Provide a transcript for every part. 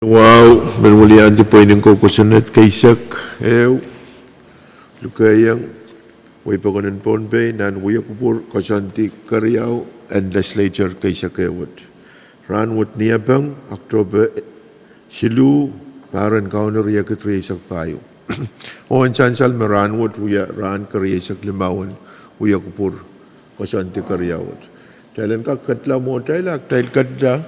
Wow, bermuliaan di Pwuhng ko kusunod kaysak lukayang way pagunan Pohnpei nan wiyakupur kasanti Karyao and Legislature kaysak ewat. Ranwat niyabang October silu paran kauner yakatri sak payo. O ang chansal meranwat wiya ran karyesak limawan wiyakupur kasanti Karyao. Tailan ka katla mo tailak tail kadda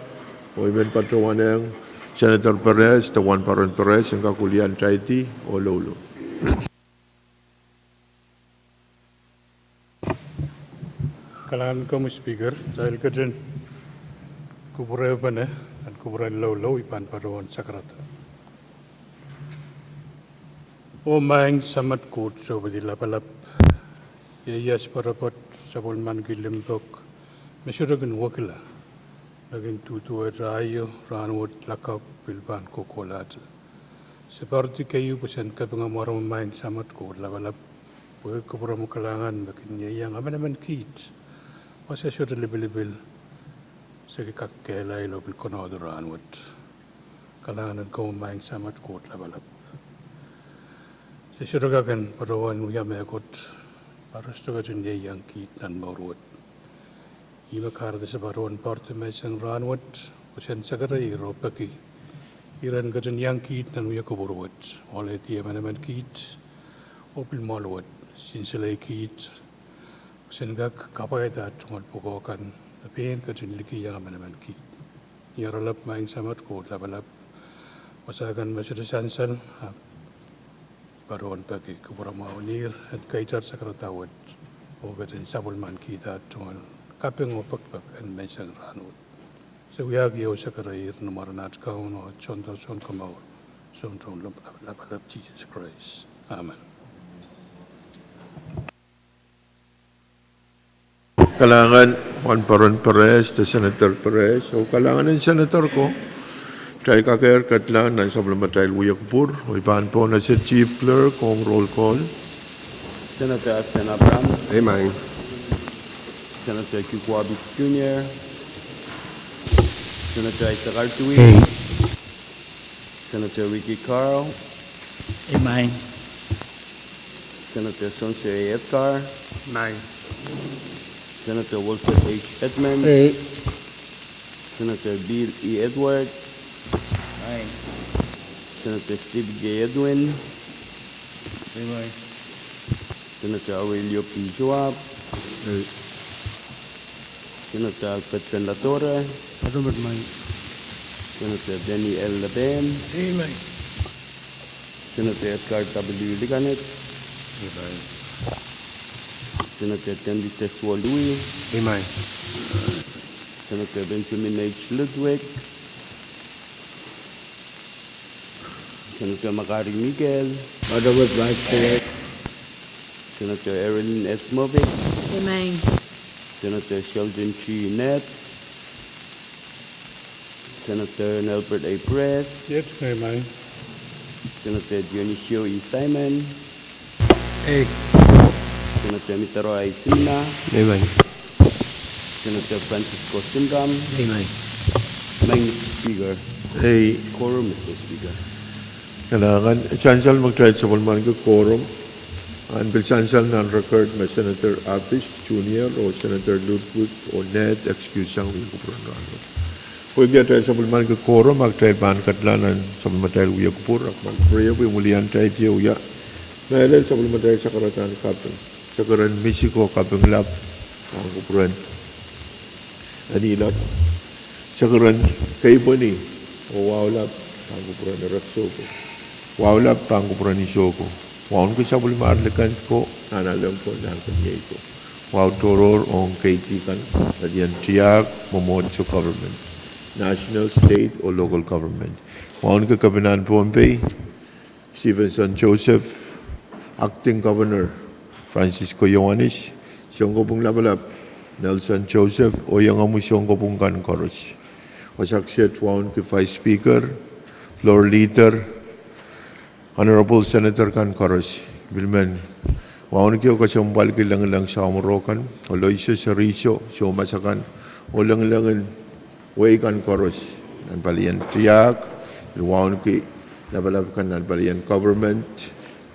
o imen patrawan ang Senator Perez, Tawan Paron Perez, ang kakulian Taiti, o Lolo. Kalangan kamu speaker, dahil ka dyan, kuburay ba na, at kuburay Lolo, ipan Paron Sakrata. O maing samat kut, so ba di lapalap, yayas parapot sa bulman gilimbok, masyuragan wakila. Naging tutuwa rayo, ranwot lakap, bilban kukulat. Seperti kayu pesan kabang amaram main samat ko, labalap, buhay kubura mo kalangan, makinya yang aman kit. Masa syurga libil-libil, sige kakkelay lo bil konodo ranwot. Kalangan ko main samat ko, labalap. Sa syurga kan parawan uyamekot, para stuga jen yang kit nan maurwot. Iba karda sa baron parte may sang ranwat, kusen sagaray ropaki. Iran gajan yang kit nan uya kuburwat. Oleh tiya manaman kit, opil malwat, sinsilay kit. Kusen gak kapayda tungal pukokan, napin gajan liki yang manaman kit. Yaralap maing samat ko, labalap. Masagan masyadasansal, baron pagi kuburamawunir, at kaitar sakaratawat. O gajan sabulman kita tungal. Kapeng opak-pak and mesang ranut. So we have you sakarair no maranat kaun o chonto son kamaur. Son ton lapalap Jesus Christ. Amen. Kalangan Juan Paron Perez, the Senator Perez. So kalangan ng senator ko. Try kakayar katlan ng sablamatay Wiyakpur. O ipan po na si Chief Clerk kong roll call. Senator Sen Abraham. Amen. Senator Kikwabi Jr., Senator Isaac Artui, Hey. Senator Ricky Carl, Amen. Senator Sonse Edgar, Amen. Senator Wilfred H. Edmond, Hey. Senator Bill E. Edward, Amen. Senator Steve J. Edwin, Amen. Senator Aurelio P. Joab, Senator Alfred Latore, Senator Denny L. Laben, Amen. Senator Edgar W. Liganet, Senator Tendi Teswa Louis, Amen. Senator Benjamin H. Ludwig, Senator Makari Miguel, Otherwise, Vice Chair. Senator Erin S. Movic, Amen. Senator Sheldon Chi Net, Senator Nelbert A. Press, Yes, amen. Senator Dionisio E. Simon, Hey. Senator Mitaro I. Simna, Amen. Senator Francisco Singam, Amen. Mr. Speaker, Hey, quorum, Mr. Speaker. kalangan chansal mag-try sa bulman ko quorum. Ang bilsansal ng record may Senator Apis Jr. o Senator Ludwig o Ned, excuse ang wiyakupur ng ranwat. Pwede biya tayo sa bulman ko quorum, mag-try ban katlanan sa bulmatay wiyakupur. At mag-pray, wimulian tayo tiya uya. Nailal sa bulmatay sa karatan kapeng. Sa karan Mexico kapeng lap, ang kupuran. Anilap. Sa karan kaibo ni, o wawlap, ang kupuran na Raksoko. Wawlap, ang kupuran ni Soko. Waun ko sa bulmarlikan ko, nanalam ko ng kanya ito. Wow toror ong kaitikan, nadiyan tiyak, momotso government, national, state, o local government. Waun ka kabinan Pohnpei, Stevenson Joseph, acting governor, Francisco Yohanis, siyong ko pong labalap, Nelson Joseph, o yung amu siyong ko pong kankoros. Wasaksiyat waun ka vice speaker, floor leader, Honorable Senator Kankoros, Bilman, wawan kiyo kasi umbal kilang sa Amorokan, o Loisyo Sariso, siyo masakan, o lang-langan, way Kankoros, ang palian tiyak, luwaon ki nabalabkan na balian government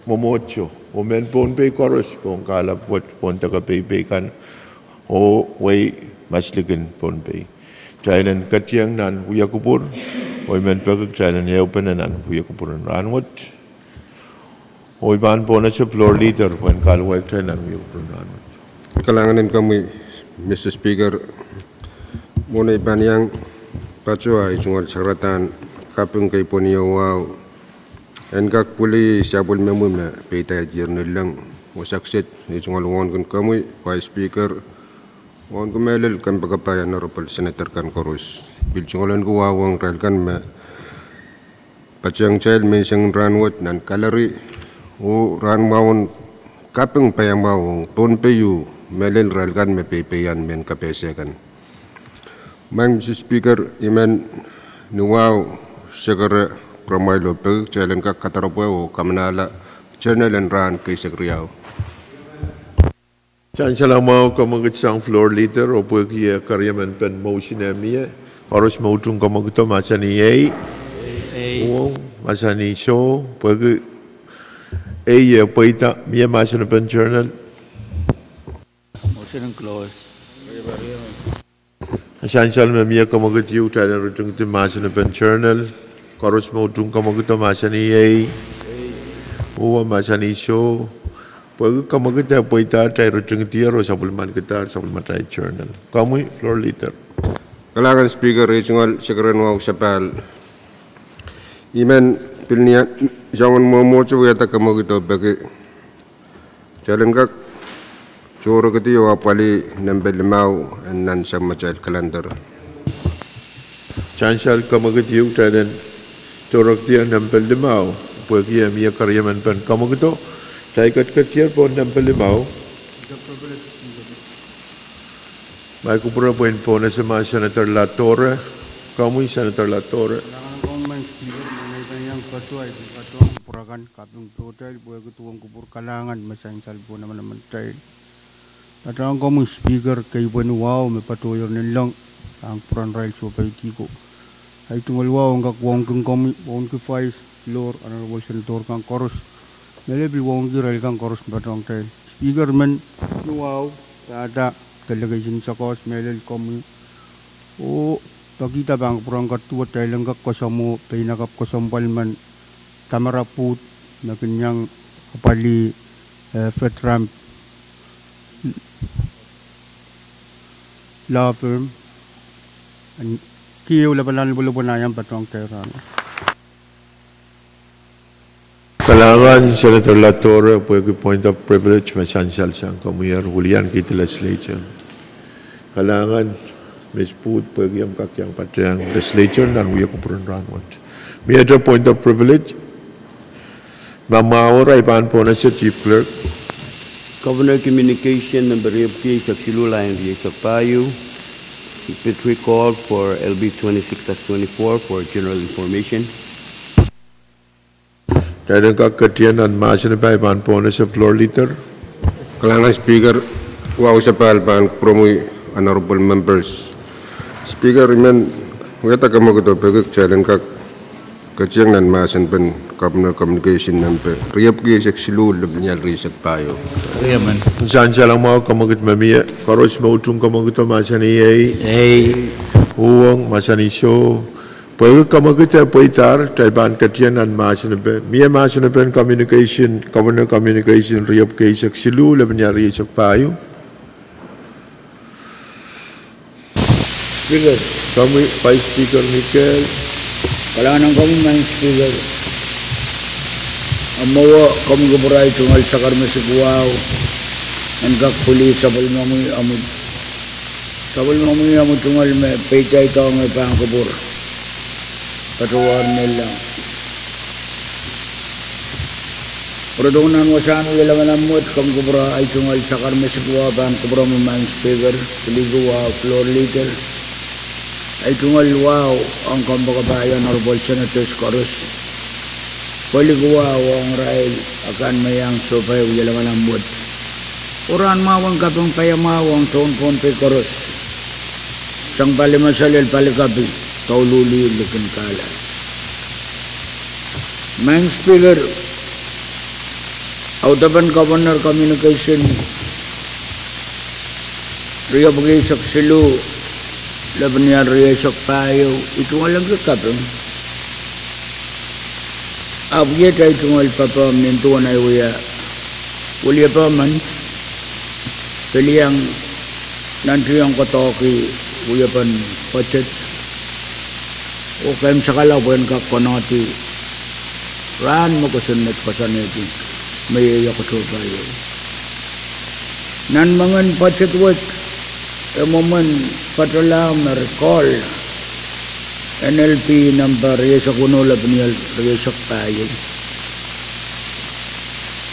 momocho o men Pohnpei koros pong kalapot pong tagapaypay o way masligan Pohnpei. Chainan katyang nan huyakupur o men pagkag chainan heupan na nan huyakupuran ranwat o iban po na sa floor leader when kalawag chainan huyakupuran ranwat. Kalanganin kami, Mr. Speaker, muna iban yang pacho ay sungal saratan kapung kay poniyawaw en kak puli siapul memu me peta journal lang wasaksit sungal won kun kami Vice Speaker won kumelel kan pagkapayan na ropal Senator kan korus bil sungalan ko wawang rel kan me pachang child may siyang ranwat nan kalari o ranwawon kapung payamawong Pohnpei melel rel kan me pepeyan men kapese kan. Mang Speaker iman nuwaw segera promailo pag jalan ka katarapo kamanala journal and run kay Sagriao. Chan salang mau kamagat sang floor leader o pagi karyaman pen motion niya harus mautung kamagto masani A o masani show pagi A paita miya masani pen journal. Motion close. Essential miya kamagat yu tayo rutung ti masani pen journal harus mautung kamagto masani A o masani show pag kamagat paita tayo rutung ti aro supplement kita supplement tayo journal. Kamu floor leader. Kalangan Speaker regional segera nuwaw sapal iman pilniya jangan momocho yata kamagito bagi jalan kak Choro kiti yo apali nambel mau nan sama child calendar. Chansal kamagat yu tayo chorok tiya nampel limaw pagi miya karyaman pen kamagto tayo kat po nampel limaw. May kupura po na sa mga Senator Latore. Kamu Senator Latore. Purakan kapung total buat ketuang kupur kalangan masansal po naman tayo. At ang kamong speaker kay wow may patuyor nilang ang puran rail so pay tiko. Ay tungalwaw ang kakwang kang kami on ki Vice Lord Honorable Senator kang koros. Nalebil wong ki rail kang koros batong tayo. Speaker man wow tata delegation sa kos melel kami. O pagkita bang purang katuwa tayo lang kakasamo pinakap kasampalman tamaraput na kanyang kapali Fetram law firm and kiyo labanan bulubunayan patong teran. Kalangan Senator Latore pwede point of privilege masansal siyang kamuyar hulian kita legislature. Kalangan Ms. Pwuhng pwede yung kakyang patriyang legislature nan huya kupuran ranwat. May other point of privilege mamawar ay paan po na siya Chief Clerk. Governor Communication number P Saksilula and Pwuhng. It recalled for LB 26-24 for general information. Dahil ang kakatiyan ang masin na paan po na sa floor leader. Kalangan Speaker wow sapal pan promoy honorable members. Speaker iman weta kamagto pagak jalan kak kaciyang nan masan pen Governor Communication number riyap ki Saksilu lebnyal riset payo. Yaman. Saan siya lang mga kamagat mamiya, karos mautung kamagat masani Pwuhng, masani show. Pwede kamagat paitar, taiban katiyan ang masani pe. Miya masani pe communication, Governor Communication, riyap kay Saksilu, lebnyal riset payo. Speaker. Kami, Vice Speaker Mikel. Kalangan kami man speaker. Amawa kami guburay tungal sa karmasiguaw. Angkak puli sabal mamoy amod. Sabal mamoy amod tungal may paytay ka may pangkubur. Patuwar nila. Produnan wasan ilaman amot kami gubura ay tungal sa karmasiguaw pangkubura mo man speaker. Piliguwa floor leader. Ay tungal wow ang kampakabayan Honorable Senators Chorus. Paliguwa ang rail akan mayang supay uyalaman ang mud. Uran mawang kapang payamawang taon Pohnpei Chorus. Sang palimasalil palikabi, kaululi likin kala. Main speaker, Autapan Governor Communication, Rio Bagi Saksilu, Labanian Rio Sakpayo, itu walang kakapang. Abiyat ay tungal papa mintuan ay Ulia paman, pilihang nanti yang kotoki, uya pan pacet, o kayam sakalaw po yan kakonoti, ran mo kasunat pasaneti, may yakutupayo. Nan mangan pacet wet, emoman patalam na recall, NLP number yesa kunulab niyal yesa payo.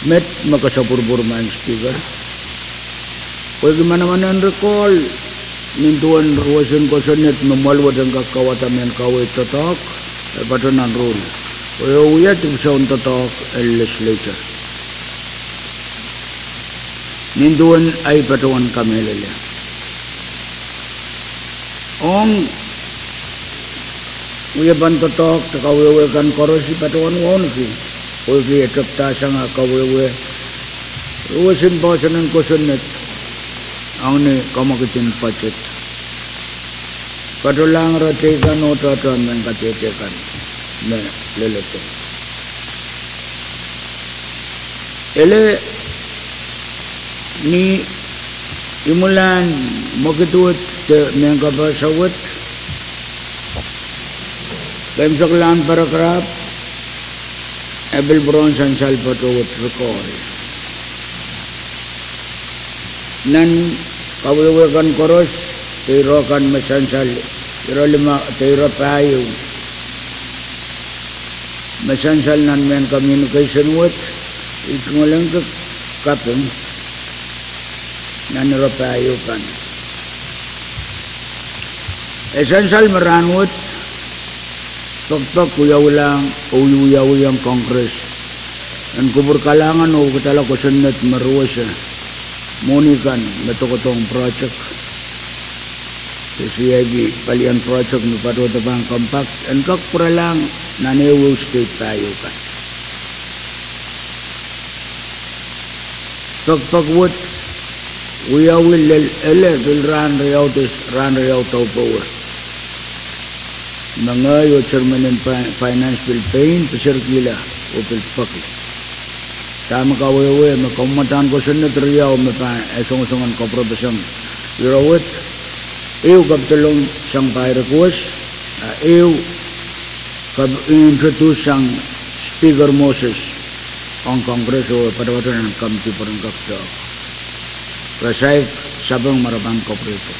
Met makasapurbur man speaker. Kung gimana-mana recall, nintuan ruwasan ko sa net, mamalwad ang kakawatan ng kaway tatak, ay patunan rule. Kaya uyat yung sound tatak, legislature. Nintuan ay patuan kami lala. Ong uyaban tatak, takawawakan korosi patuan wonki. Kung ietap tasa nga kawawa, ruwasin ba sa ng kusunet, ang ni kamakitin pacet. Katulang ratekan o tatan ng katetekan na lelete. Ele ni imulan makituot ng kapasawat, kayam saklaan paragraph, Abel Bronson Salvatore recall. Nan kawawakan koros, tirokan masansal, tiro lima, tiro payo. Masansal nan men communication with, ito nga lang kapeng, nan iro payo kan. Esansal maranwit, pagpag uyawlang o uyawang Congress. Ang kubur kalangan o katala ko sanat maruwasa. Munikan matukotong project. Kasi palian project ni patuta bang compact. Ang kakpura lang nanewo state tayo ka. Pagpagwat uyawil ele ran rayaw tau power. Mga yo chairman and finance bill pain pesir gila o pilpaki. Tama ka wewe makamatan ko sunod riyaw mapa esong-esongan ko probasyon. Irawit eu kaptulong sang Pahrek eu kab introduce sang Speaker Moses ang Kongreso pada ng kamti parang kapto. Rasay sabang marabang koprito.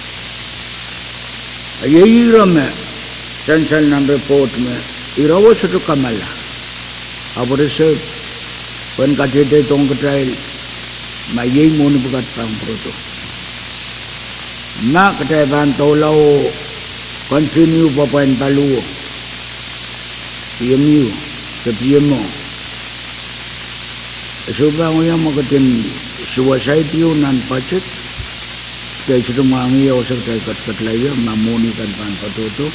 Ayirame Sansal ng report me, irawa sa ito kamala. Abo reserve, when katete itong katrail, mayay mo na bukat pang proto. Ma katayaban tolaw, continue pa pa yung paluo. PMU, sa PMO. So ba mo yung magatin suicide yun ng budget? Kaya sa tumangiyaw sa katlayo, mamunikan pa ang patuto.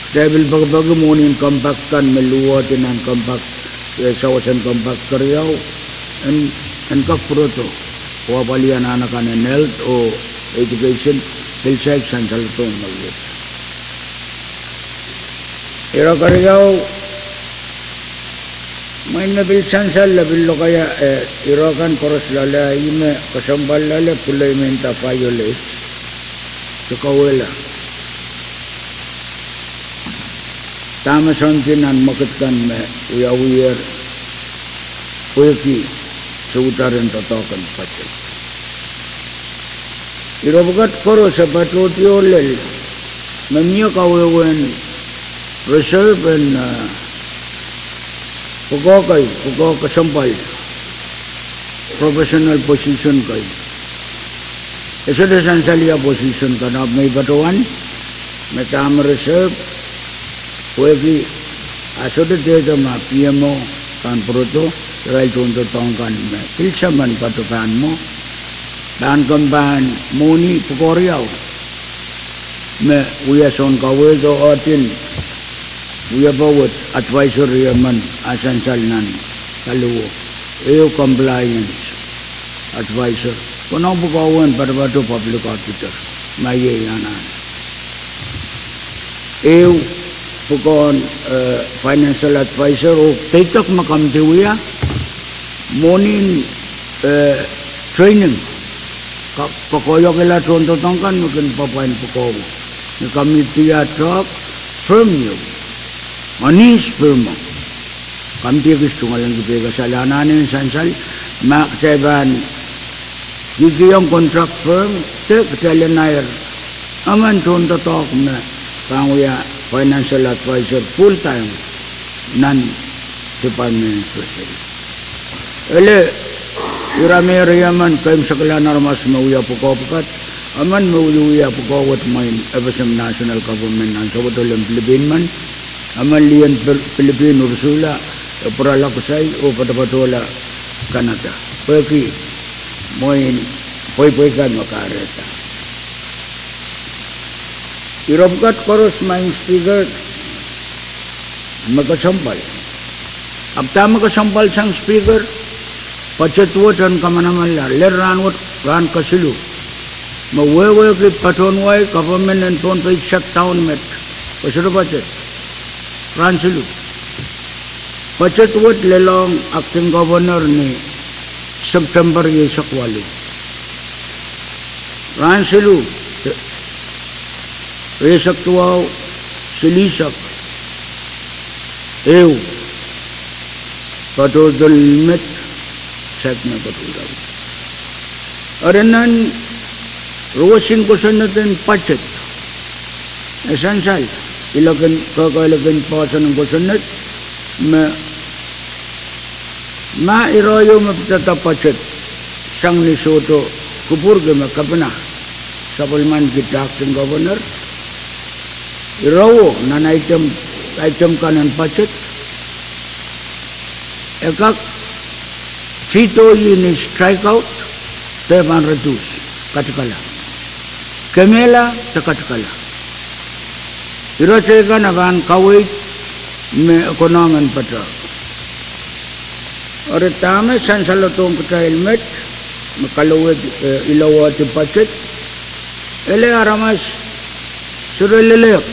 Dahil baga munin kompaktan meluwatin ang kompak sawasan kompak karyaw and kakproto wapalian anakan and health o education pilsek sansal itong malit. Ira karyaw may nabil sansal labil lo kaya irakan koros lala ime kasambal lala pulay menta violates sukawela. Tama santinan makitkan me uyawir uyaki sa utaran totokan pacet. Irabagat koro sa patut yolel mamiya kawewen reserve and pagkakay sampal professional position kay. Isa na sansalia position ka na may batuan may tama reserve Wegi asoda dito ma PMO kan proto rai tunto tongkan me pilsaman patukan mo dan kamban muni pukoriaw me uyason kawe do atin we about advisory man essential nan kaluo EU compliance advisor kono bukawan pada public auditor maye yanan EU bukan financial advisor o tetok makam diwiya morning training pakoyo kila contoh tangkan mungkin papain pukau ni kami tiada truck firm yo manis firm kami tiada kistungan lagi pega salanan ini sansal mak ceban gigiyong contract firm te kecalian air aman contoh tok na pangwaya financial advisor full time non department treasury ele Irame-iraman kaim sakala narmas mauya pukaw-pukat aman mauya pukawat main FSM national government ang sabotolang Pilipin man aman liyan Pilipin ursula perala kusay o patapatola Canada pagi main poy-poy kan makareta irabukat koros main speaker makasampal abta makasampal sang speaker pacetwatan kamana-mana ran kasilu mawewe ke patonwai government and Pohnpei shutdown met pasado pacet ran silu pacetwat lelong acting governor ni September ye sakwali ran silu resaktuaw silisak ew patodol met segmen betul. Arenan ruasin kusan natin budget. Essential. Ilagan kakailagan pasan ng kusan nat mairayo mapitata budget sang ni Soto kupurga makapana sa palman kita acting governor irawo nan item kanan budget ekak Fito ini strike out, teman reduce, katkala. Kemela, katkala. Irace kan akan kawit me ekonomen patra. Ore tame sansalatong kita helmet, makalawet ilawat budget. Ele aramas surelelek.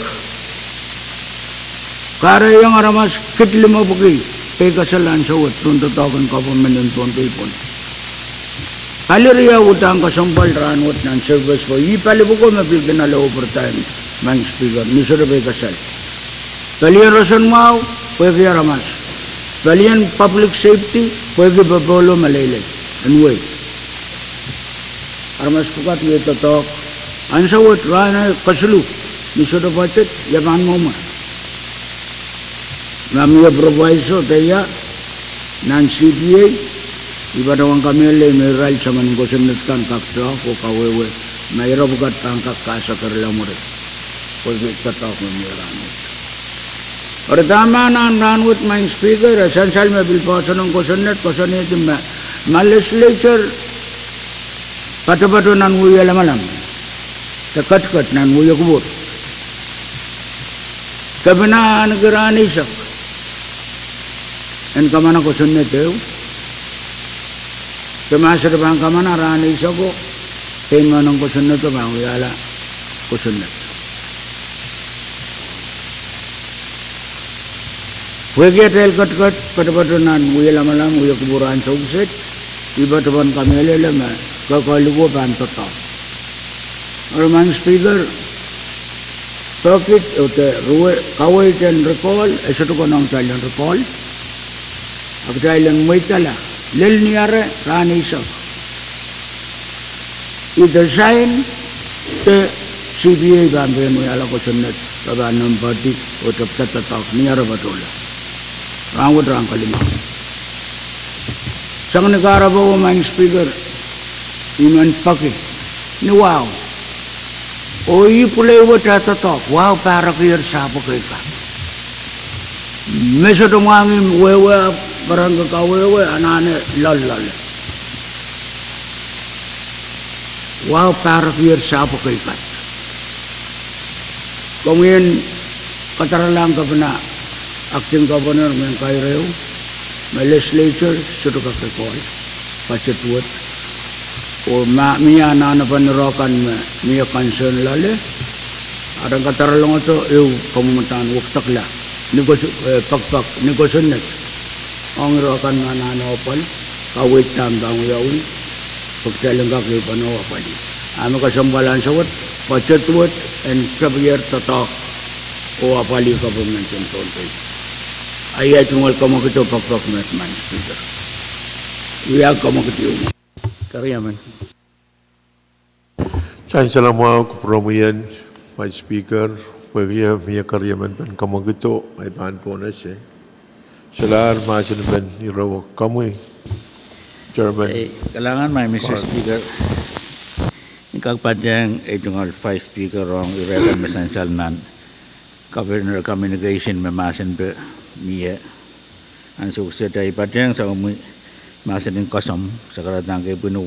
Kare yang aramas kitlima buki. Pekasalan sawat tunto tawagan government and Pohnpei pun. Kaliria utang kasampal ranwat ng service ko. Ipali buko mapilkin na overtime mang speaker. Nisura pekasal. Kalian rason mau, pwede aramas. Kalian public safety, pwede babolo malaylay. And wait. Aramas pukat yung tatok. Ang sawat rana kasulu. Nisura budget, yaman mo ma. Namanya proviso daya nan CPA ibadawang kami le meral sama ngosen netkan kakta ko kawewe mayro bukat tangkak kasa kerlamure ko kita ko meran pertama nan with my speaker essential me bil pasan ngosen net Legislature patu-patu nan wuya lamalam tekat-kat nan wuya kubur kabina negara isak en kamana ko sunne teu kemasar bang kamana rani sako temanong ko sunne to bang yala ko sunne wege tel kat pada-padanan uyala malang uyak kuburan sugset iba teban kamele lema ka kalugo ban tota orang speaker pocket ote ruwe kawai ten recall esoto konong talent recall Agdailan moitala lel niare rani so I design te CBA bambe mo ala ko sunnat tabanam party o tapta tak niare batola rangud rang kalima sang negara bawa main speaker iman pake ni wow o I pulai wata tatok wow Pahrek yer sapa ka meso domangim wewe barang kawewe anane lal wow Pahrek yer sapa ka kemudian kataralang ka pena acting governor men kaireu, may legislature sudah kakekol, pacetwat, o miya na panirakan miya concern lale, arang kataralong ito, pamumuntahan waktakla, pagpak, negosyon net, ang irakan nga nanawapal, kawit tam daang yawin, pagtalang kakay panawapal. Ami kasambalan sawat, pacetwat, and kabiyer tatak, o apali government in Pohnpei. Ayat yung welcome ko ito pagpak man speaker. We are come ko ito. Kariyaman. Chancellor mo kupromuyan, my speaker, pwede miya karyaman pen kamagito ay paan po na siya. Salar masin ben iraw kamoy. Chairman. Kailangan may Mr. Speaker. Ikagpadyang itong Vice Speaker ang irekan mesensal nan Governor Communication memasin pe miya ang sukses ay padyang sa masin ng kasam sa karatang kay Pwuhng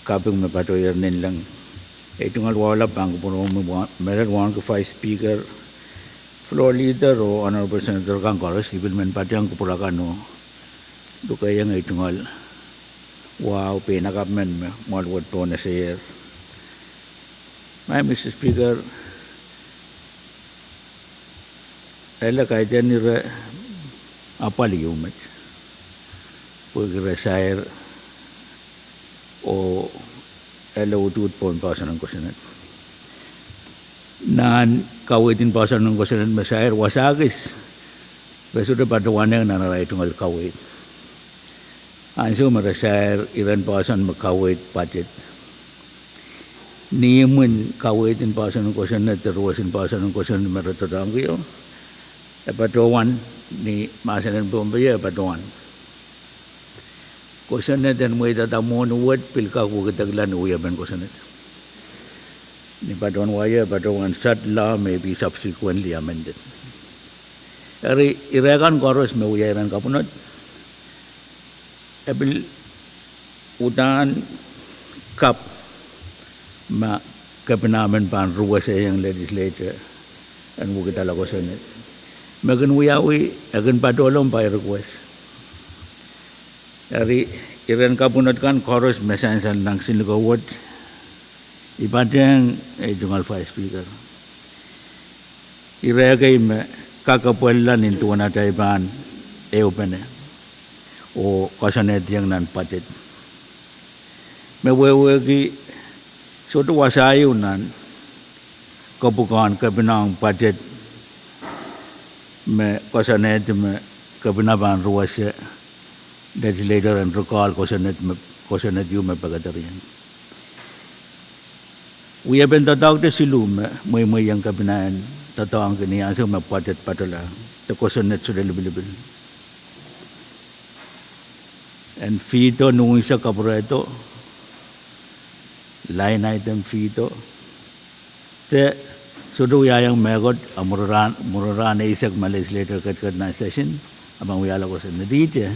kaping mapatoyer nin lang itong alwala pang puno meron one ko Vice Speaker floor leader o honorable senator kang koros ibigman padyang kupulakan no dukay ang itong wow pinakapmen malwat po na siya may Mr. Speaker ela kaya dyan nira apali umat pag-resire o ela utut po ang pasan ng kusinat naan kawitin pasan ng kusinat masayar wasagis beso na padawan yang nanaray itong alkawit anso marasayar iran pasan makawit budget niyaman kawitin pasan ng kusinat terwasin pasan ng kusinat maratadang kayo patuan ni masanan Pohnpei patuan. Kusanet dan mo itatamon uwat pilka ko kataglan uyaban kusanet. Ni patuan waya patuan sat law may be subsequently amended. Ari irakan koros may uyaran kapunot. Ebil utan kap ma kapinamen pan ruwas sa yung legislature and wukitala kusanet. Magan wiyawi, agan padolong by request. Dari iran kapunat kan koros mesansan nang sinigawad. Ipadang jungal Vice Speaker. Iragay me kakapuelan into na tayban eupene o kasanet yang nan patit. Mewewegi suatu wasayu nan kabukan kabinang patit me kasanet me kabinaban ruwasya legislator and recall kasanet yu me pagatarian. We have been tatawag na silum may yang kabinaan tatawang kaniya sa mapatit patala the kasanet sudah lebih-lebih. And fito nung isa kapureto line item fito te sudah yang megot amuran isak legislator kadkadaur session abang wiyala ko sa nadite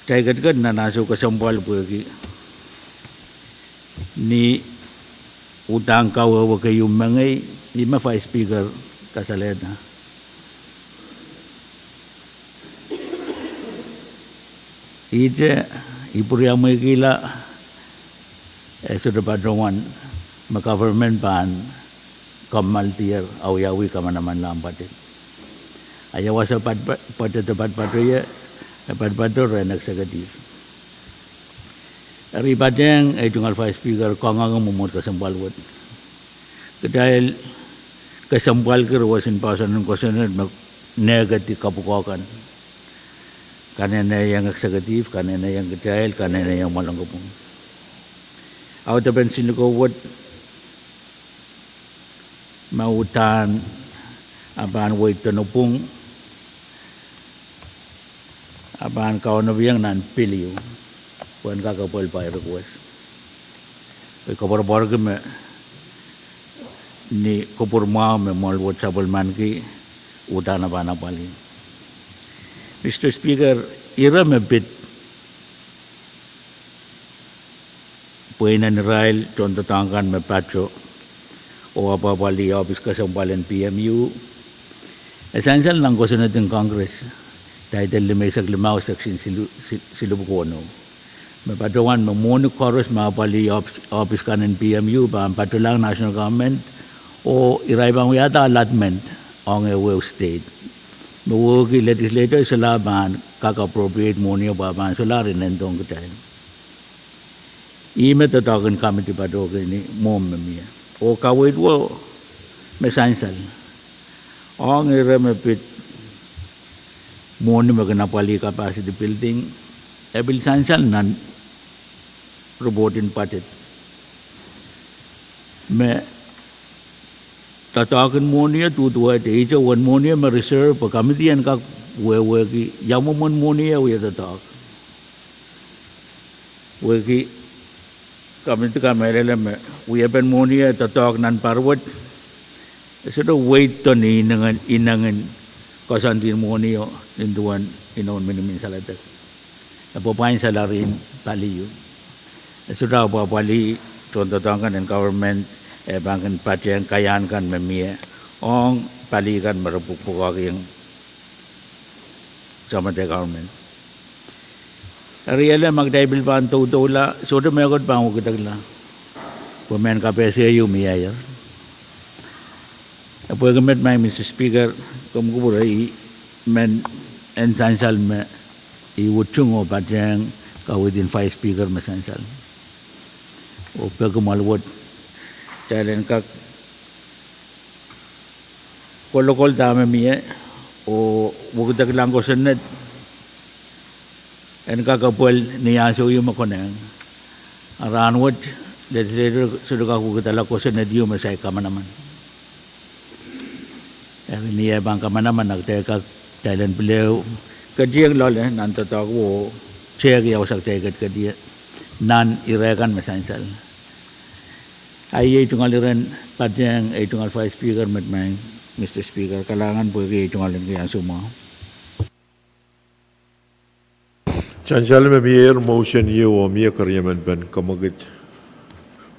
kay kadkadaur na naso kasampal po ni utang kawawa kayo mangay di ma Vice Speaker kasalena ite ipurya mo ikila sudah padrongan ma-government ban kamal tier awiyawi ka manaman lang patit. Ayawa sa patuya patpato rin nagsagatif. Ari padeng ay tungal Vice Speaker ko nga mumut kasambalwat. Dahil kasampal kerwasin pasan ng kusunod negatif kapukakan. Kanina yang eksekutif, kanina yang kecil, kanina yang malanggapong. Ako taban sinugawad mautan aban way tanupong aban kawan nabiyang nan piliu kuan kakapal pa request ay kabar-bar me ni kupurma me malwat sabal man ki utan aban apali. Mr. Speaker, ira me bit puinan rail contoh tangkan me patro o apapali office kasampalan PMU. Essential lang ko sunod ng Congress. Title limay sa limaw section silubukono. Mapatuan mamuno chorus mapali office kanan PMU ba patulang national government o iraibang yata allotment ang ewe state. Mawagi legislature sa laban kaka-appropriate mo niyo ba ba sa larin nendong katayin. Ime tatagan kami ti patokin ni mom miya. O kawit wo mesansal. Ang iremepit mo ni maganapali capacity building ebil sansal nan robotin patit. Me tatakan mo niya tutuwa ito wan mo niya ma-reserve pa kami diyan kak wewe ki yamuman mo niya uya tatak weki kami tu kami lelem uya ben mo niya tatak nan parwat sudah wait to ni inangan kasantin mo niya ninduan inon minimin salatak apo pain salarin paliyo sudah apa pali contoh tangkan dan government bangkan patian kayan kan memia ong palikan merupuk-pukak yang sama the government. Ariela magdaibil pa ang tutula so dumagod pa ang ukitagla. Pumen KAPWARESOU miyaya. Apo gamet may Mr. Speaker kumkubura men ensansal me iwutsungo patian ka within 5 speaker mesansal. O pagkumalwot Kailan kak kolokol dami miye o bukod lang ko sa net en kakapwel niya so yung makoneng aranwat legislator sudah kaku kita ko sa net yung masay kama naman niya bang kama naman nagteka kailan beliau kajiyang lole nantatak wo check yaw sa tekat kadiya nan irekan mesansal ay itong aliran padyang itong alpha speaker matmang Mr. Speaker kalangan po itong aliran kaya suma. Chancellor Mamier motion you o Mia Karyaman ban kamagit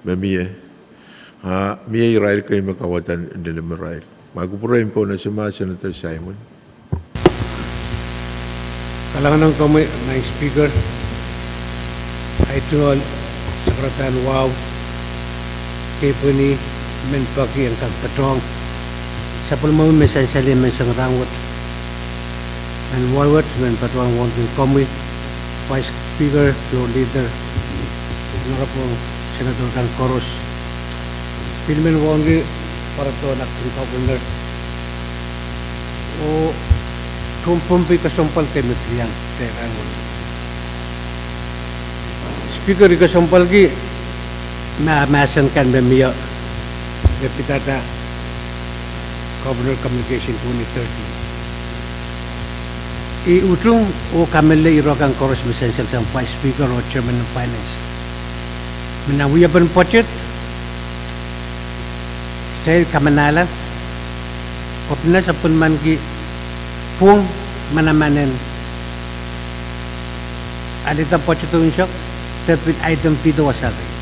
Mamier Mia Israel kayo makawatan dalam Israel. Magupurahin po na suma Senator Simon. Kalangan ng kami na speaker itong Secretary Wow Kepuni menpaki ang kagpatong sa pulmang mesansalin men sang rangwat and walwat men patwang wanting komi Vice Speaker Floor Leader Honorable Senator Kadkadaur pilmen wangi para to nakting kapuner o Pohnpei kasampal kay Metriang terangon Speaker kasampal gi masan kan memia deputada Governor Communication 2030 utung o kamele irogang koros mesensel sang Vice Speaker o Chairman of Finance menawiya ban budget saya kamanala kopna sa punman ki Pwuhng manamanen adita budget unsak tapi item pito wasari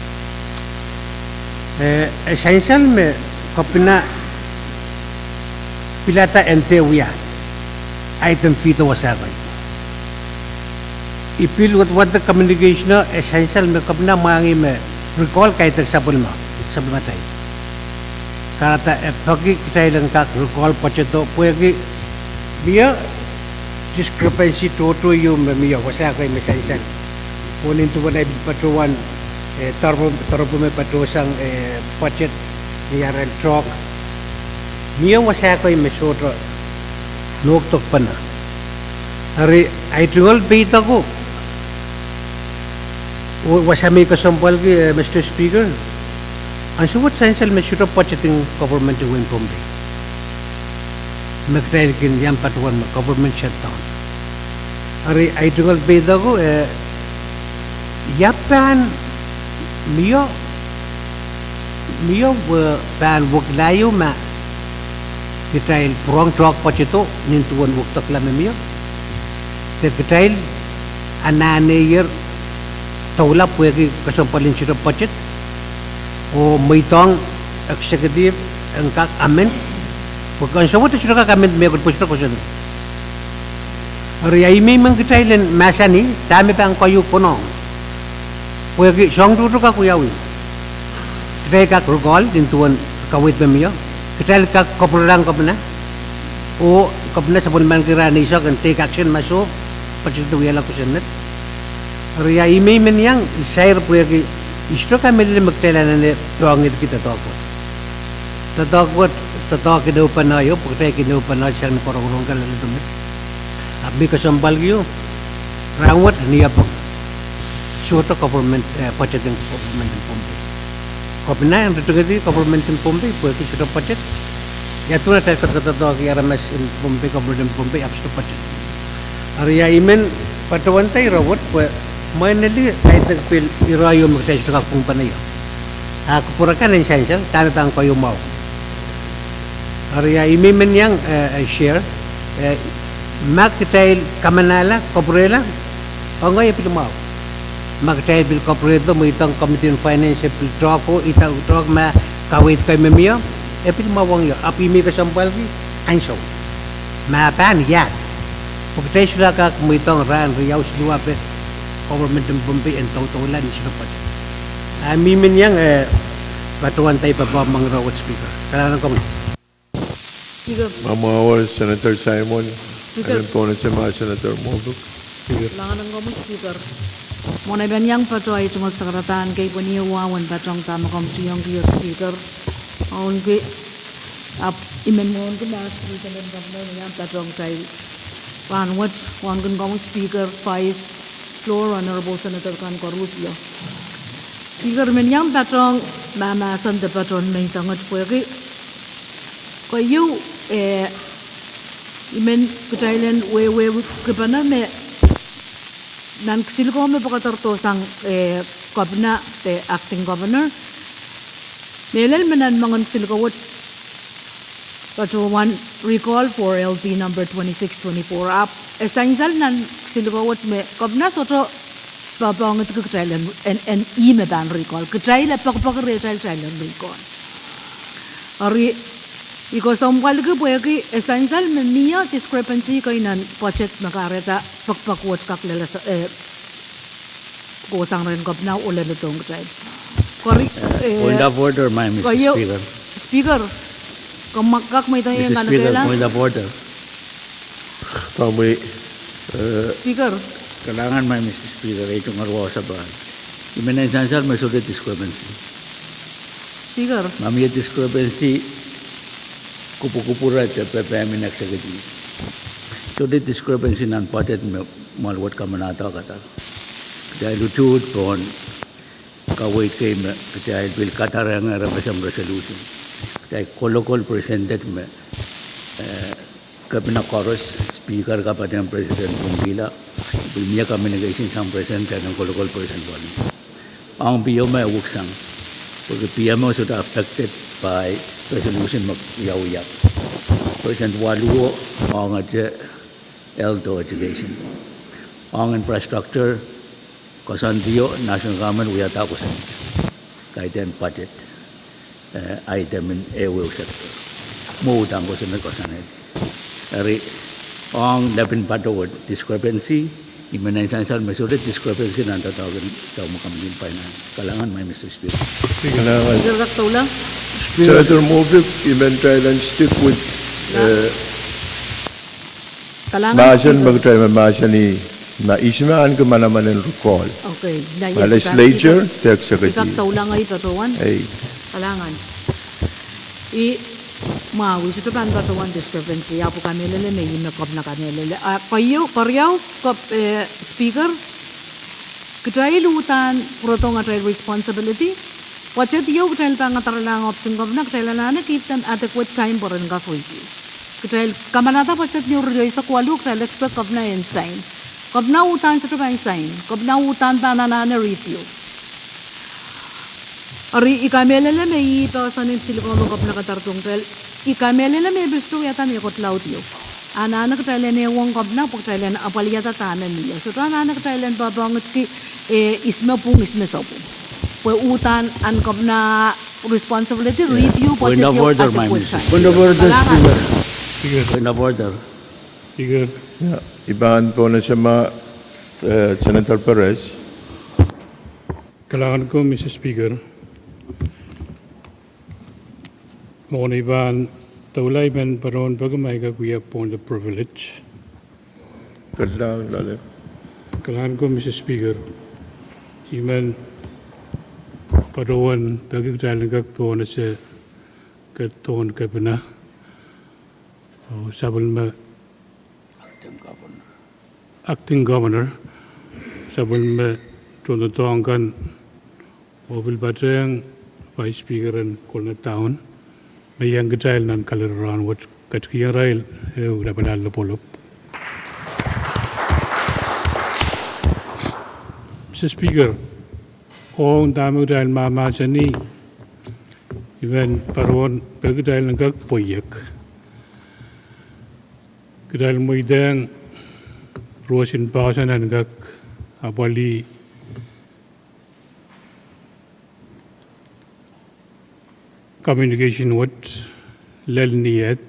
essential me kopina pilata ente uya item fito wasagay ipil what the communication essential me kopina mangi me recall kay tag sabulma tay karata pagi kita ilang kak recall pacheto puegi dia discrepancy toto yung me wasagay me essential kunin to na patuan tarbo may patusang budget niya rin truck niya wasako yung mesotro nuktok pa na hari ay tungal pita ko wasami kasampal ki Mr. Speaker ang suwat essential mesotro budgeting government to win Pohnpei magtail kin yan patuan government shutdown hari ay tungal pita ko yapan Mio ban wak layo ma detail Pwuhng truck pachito nintuan wak takla mio detail anane yer tawla puegi kasampalin sira pachet o maitong executive ang kak amen. Pagkan sa wala sudah kak amen may agad po siya. Ari ay may mga kitailan masa ni dami pa ang kayu kono. Pwede siyang tuto ka kuyawi. Kita kak rugol din tuan kawit bamiyo. Kita kak koprang kapna. O kapna sa punman kira ni siya kan take action masuk. Pagsuto wala ko siya net. Ari ay may man yang share pwede isto kami din magtailan na tuangit kita toko. Totoo kinupan na yun, pagkatay kinupan na siyang naparurong ka lang ito. Abi kasambal yun, rawat niya po. Suto government, budget ng government ng Pohnpei. Kapag na, ang tutugadi, government ng Pohnpei, pwede suto budget. Yato na tayo totoo kaya ramas in Pohnpei, government ng Pohnpei, apps to budget. Ariya imen, patawan tayo rawat, may nali, kahit nagpil, irayo magtayo suto kakong panayo. Kupurakan ng essential, kami pa ang kayo mau. Ariya imimen yang share magtail kamanala koprela o ngayon pilumaw magtail bil kopredo mo itong committee on finance pil troko itang trok ma kawit kay memiyo pilumawang yo api mi kasampal ki anso mapan yan pagtail sila ka mo itong ran riyaw siwa pe government ng Pohnpei and tawtawalan is dapat imimen yang patuan tayo pa ba mga rawat speaker kailangan ko Mamawal Senator Simon. Alam po na siya mga Senator Mobuk. Langan ng gomo speaker. Muna banyang patoy tungkol sa karatan kay paniyawawan patong tama kom tuyong kiyo speaker. Aun ki imenmon ko na speaker ng governor yang patong tay panwat wan kun gomo speaker vice floor honorable Senator Kadkadaur. Speaker menyang patong mama san de patron may sangat puweki. Kayo imen kutailen we kepana me nan silko me pakatarto sang kabna te acting governor melel menan mangon silko wat one recall for LP number 2624 up essential nan silko wat me kabna soto babangot kutailen en me ban recall kutaile kutailen recall ari iko sombal ke puweki essential memia discrepancy kainan budget makareta pakpakwat kaklela kusang ren kopna ulan itong kutay. Point of order, my Mr. Speaker. Speaker, kamakak may tayo yung kanakailan. Point of order. Pamoy. Speaker. Kailangan, my Mr. Speaker, itong arwa sa bahay. Yung essential, may sulit discrepancy. Speaker. Mami discrepancy, kupu-kupura at PPM executive. So the discrepancy nan patet malwat ka manata kata. Kaya lutud pon kawait kay kaya bil katarang rabasam resolution. Kaya kolokol presented me kapina chorus speaker ka patem president Pwuhng bil miya communication sang present ng kolokol present one. Ang biyo may uksang. Porque PMO sudah affected by resolution mag-yaw-yaw. President Waluo, ang eldo education. Ang infrastructure, kasandiyo, national government, uyata ko sa kahit yan budget item in airway sector. Muutang ko sa may kasanay. Ang lapin patawad, discrepancy, essential may sulit discrepancy na tatawagin sa makamilin pa na kalangan may Mr. Speaker. Kailangan. Senator Mobuk, i-Thailand stick with bahasan mag-try bahasan ni maismaan ko manaman ng recall. Okay. Legislature, the executive. Ikakaulang ay patawan. Kalangan. Mawi sa tukan patawan discrepancy. Apo kami lele may inakop na kami lele. Karyaw, speaker, kacay lutan, protong atay responsibility. Wacet yo kacay pangataralang option governor, kacay lalana keep them adequate time for ang gafoy. Kacay kamanata wacet niyo riyo sa kwalu, kacay expect governor and sign. Governor utan sa tukan sign. Governor utan pananana review. Ari ikamelele may pasanin silikon mo kap nakatartong trail. Ikamelele may bisto yata may kotlaw tiyo. Ana nakatailan na yung kap na pagtailan apalyata tanan niya. So ana nakatailan babangot ki isme Pwuhng isme sa Pwuhng. Pwuhng utan an kap na responsibility review Point budget of yung order, at my the Mr. Point of order, Speaker. Speaker, Point of order. Speaker, Ya, iban po na siya Senator Perez. kailangan ko, Mr. Speaker, mohon iban taulay man paron bagamay kaguya point of privilege. Kadang lalim. Kailangan ko, Mr. Speaker, iman paron bagagdal po na siya katon kabina o sabon ma acting governor sabon ma tunutongkan mobil batang vice speaker and kolna town may yang gajal nan kalaran what katkiya rail udah banal polop. Mr. Speaker, ang dami dahil mama siya ni even paron pagdahil nagag poyak dahil mo idang ruasin pa siya na nagag abali communication what lel niyet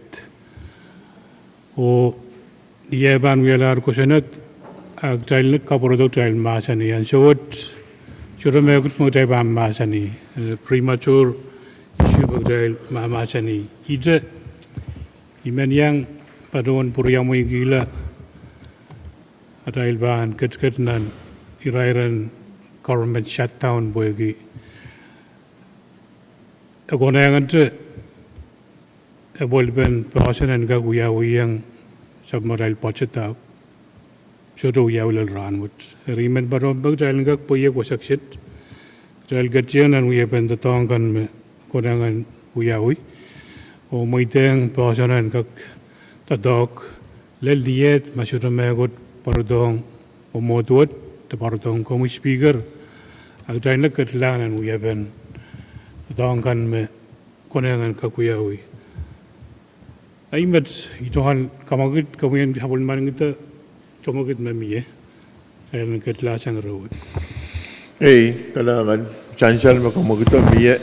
o niyaban wiyalar ko siya nat ag dahil nagkapurodok dahil masa niyan so what sure may gut mo dahil masa ni premature issue pag dahil masa ni ija iman yang padoon puriyang mo gila at dahil bahan kat nan irairan government shutdown boyagi ako na yang ante ebolben pasanan gaguyawiyang submaral pachataw Sure, ya will run with Riemann Baromberg, Jalgak Poye was succeed. Jalgatian and we have been the tongue and Kodangan Uyawi, or Moitang, Person and Kak, the dog, Lel Diet, Mashuramagot, Paradong, or Motwood, the Paradong Comic Speaker. I try look at land and we have been the tongue and Kodangan Kakuyawi. I met you don't come out, come in, have one man. Tumugid mamiye, ay lang katlasang road. Kailangan chancel makamagito miye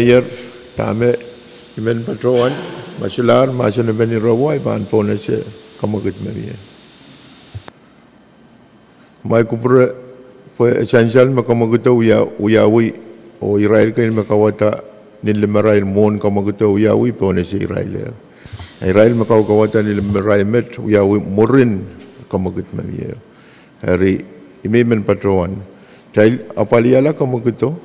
yer tame imen patroan masular masuna beni rawa iban po na siya kamagit mamiye. May kupre chancel makamagito uyawi o Israel kayo makawata nilimarail mon kamagito uyawi po na si Israel. Israel makawata nilimiray met uyawi morin kamagit mamiye. Hari imen patroan dahil apaliala kamagito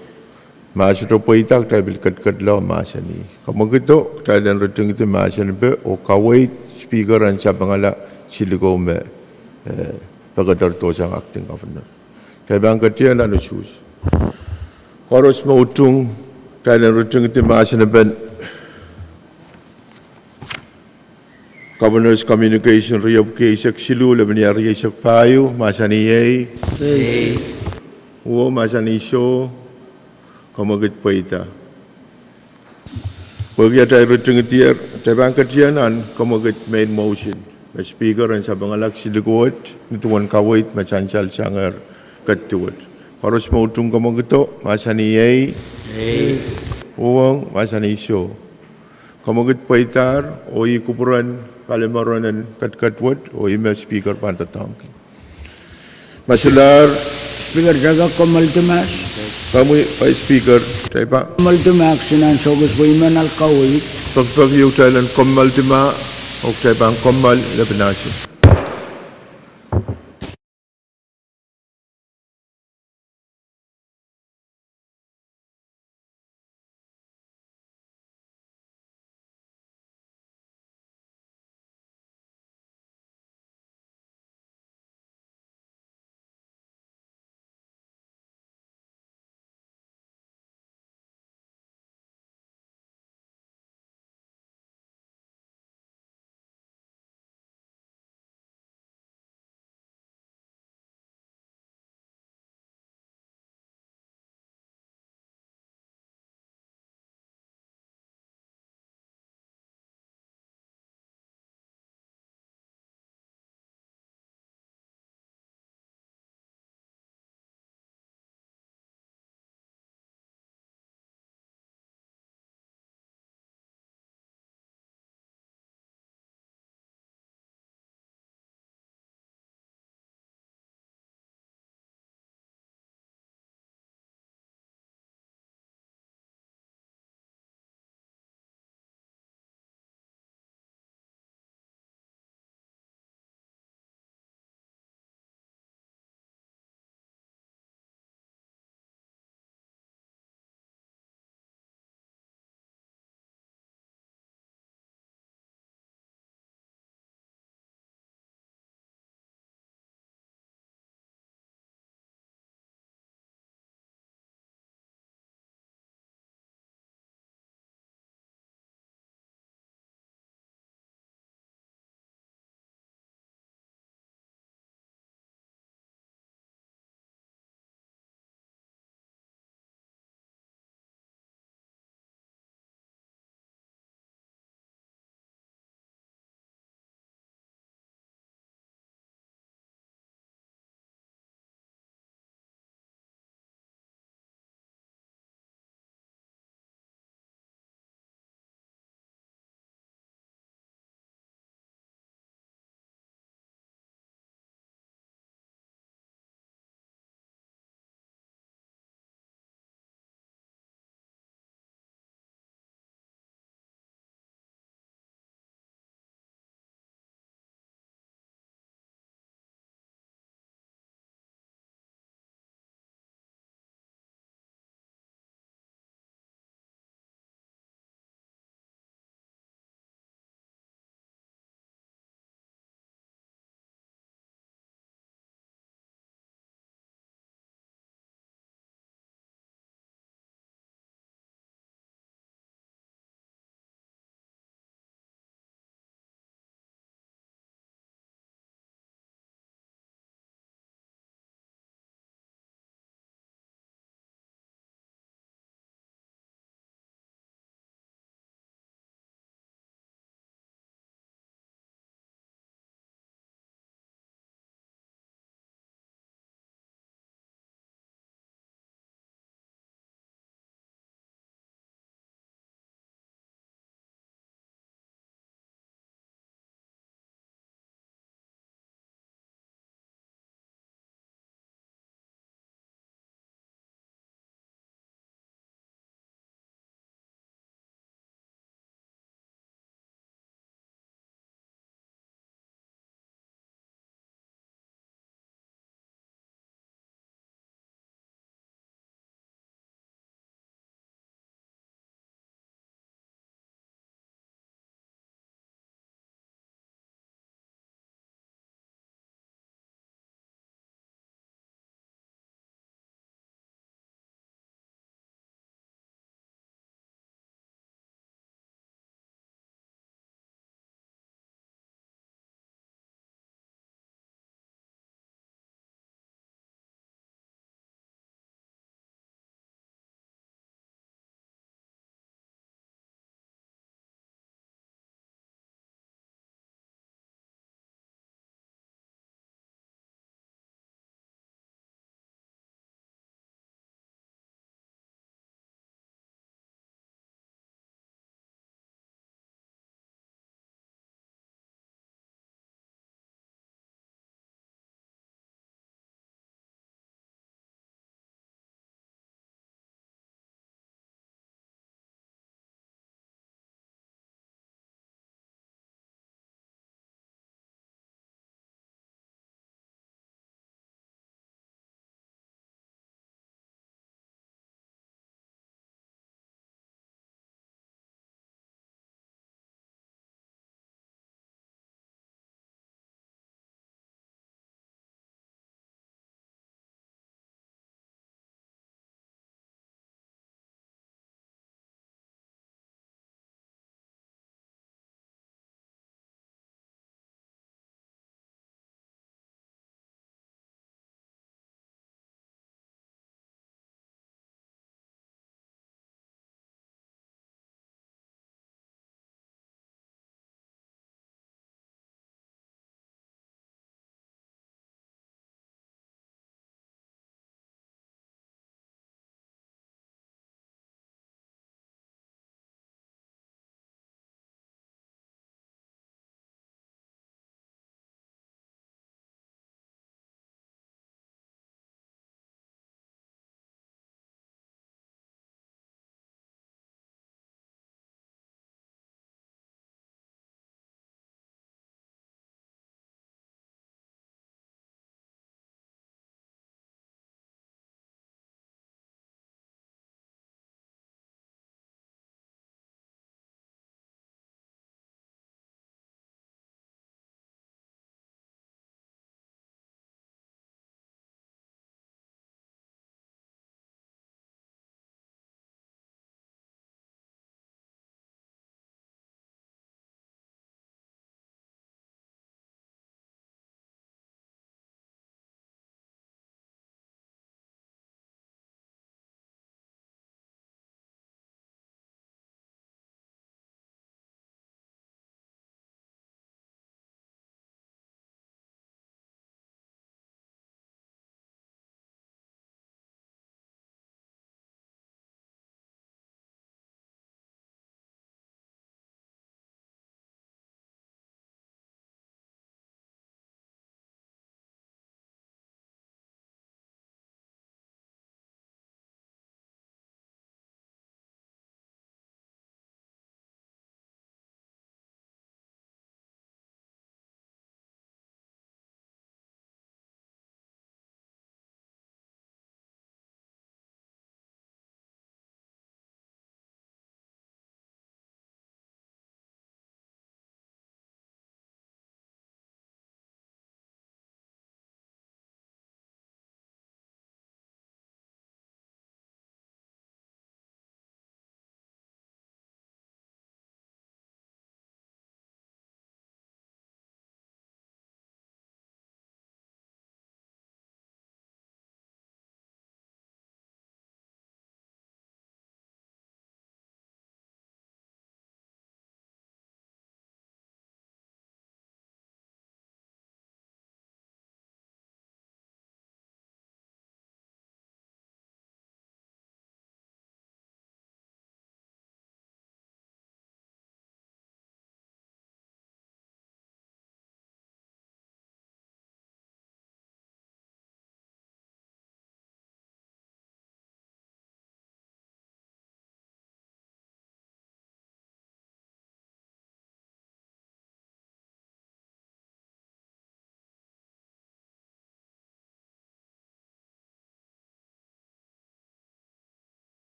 masito po itak dahil Kadkadaur masani kamagito dahil ang rutung ito masani pe o kawait speaker ang sa pangala siligo me Kadkadaur to sang acting governor dahil ang katiyan ano shoes koros mautung dahil ang rutung ito masani pe Governor's Communication Riyab Kaisak Silu Labanya Riyasak Payu Masaniyay Uwo Masaniso Kamagit Paita Bagya tayo rutung itiyar tayo bangkat yanan kamagit main motion may speaker ang sa bangalak silikuot nituan kawait masansal sangar katuot Karos mautung kamagito Masaniyay Uwong Masaniso Kamagit Paitar o ikupuran Palimaronan Kadkadaur o email speaker pantatangki. Masular Speaker, jaga ko multimax. kami pa speaker tayo pa Multimax sinan sogos po iman alkawit. pagpag-yung tayo ng komal tima o tayo pang komal labanasyon.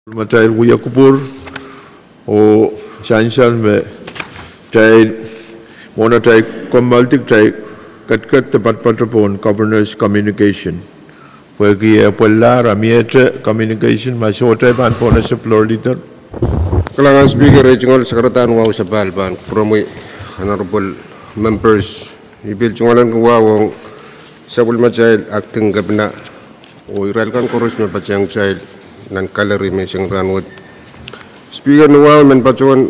Matay Wuya Kupur o Chansal me tay mona tay komaltik tay katkat tepat patapon governors communication. Pagi pala ramiete communication masih tay ban pona sa floor leader. Kalangan Speaker Regional Secretary Wow sa Balban, promoy honorable members, ibil chungalan ko wawong sa bulma child acting gabna o iralkan koros me pachang child nan kalari me siyang ranwad. Speaker Wow men pachuan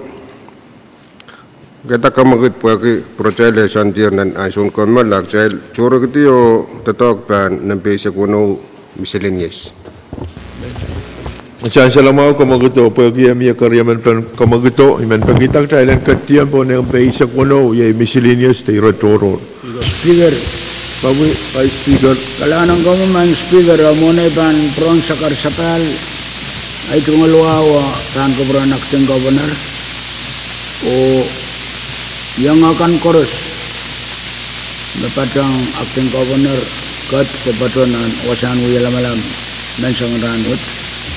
gata kamagit pagi prochile santir nan asun komalak child choro kitiyo tatok ban nan pesa kuno miscellaneous. Chansal mau kamaguto pagi amia karyaman plan kamaguto iman pagitag Thailand katiyan po ng basic kuno ye miscellaneous tay retoro. Speaker, Bawi Vice Speaker kalanang government speaker muna ban prong sakar sapal ay tungalwawa tan kubran acting governor o yang akan koros napatang acting governor kat kepatunan wasan wiya lamalam dan sangaranut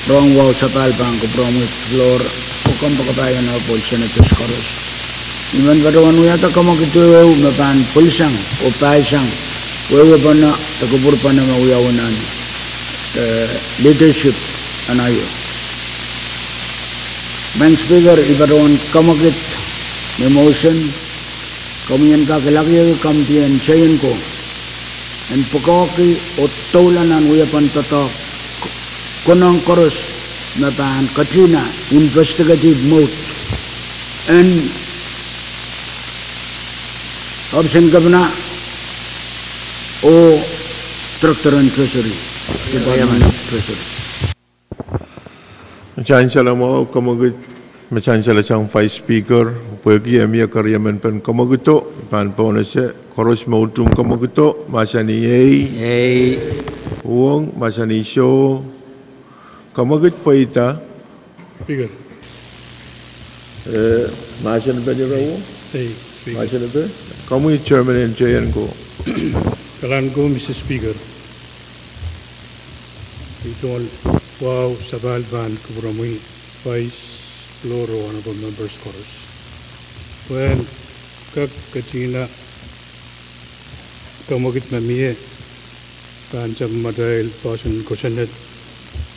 prong wow sapal bang kuprong floor ukam pakabayan na polisi na tus koros iman patuan wiya ta kamakito mapan pulisang o paisang wewe pana takubur pana mawiyawanan leadership anayo. Bang Speaker, ibaron kamakit may motion kamunyan kakilaki kamtiyan chayin ko and pukawaki o tawlanan wiyapan tato kunang koros na pan Katrina investigative mode and option kabna o Structure and Treasury, Department of Treasury. Chansal mau kamagit machansal sang Vice Speaker pagi amia karyaman pan kamaguto pan pona se koros mautum kamaguto masani ei Pwuhng masani show kamagit paita Speaker. masan ba rawo Hey, Speaker. masan ba kamu chairman and chayan ko Kalango, Mr. Speaker. Itol, wow, sabal ban kubramui, vice, floro, honorable members, chorus. When kak katina kamagit mamiye, ban sa madail, pasan kusanet,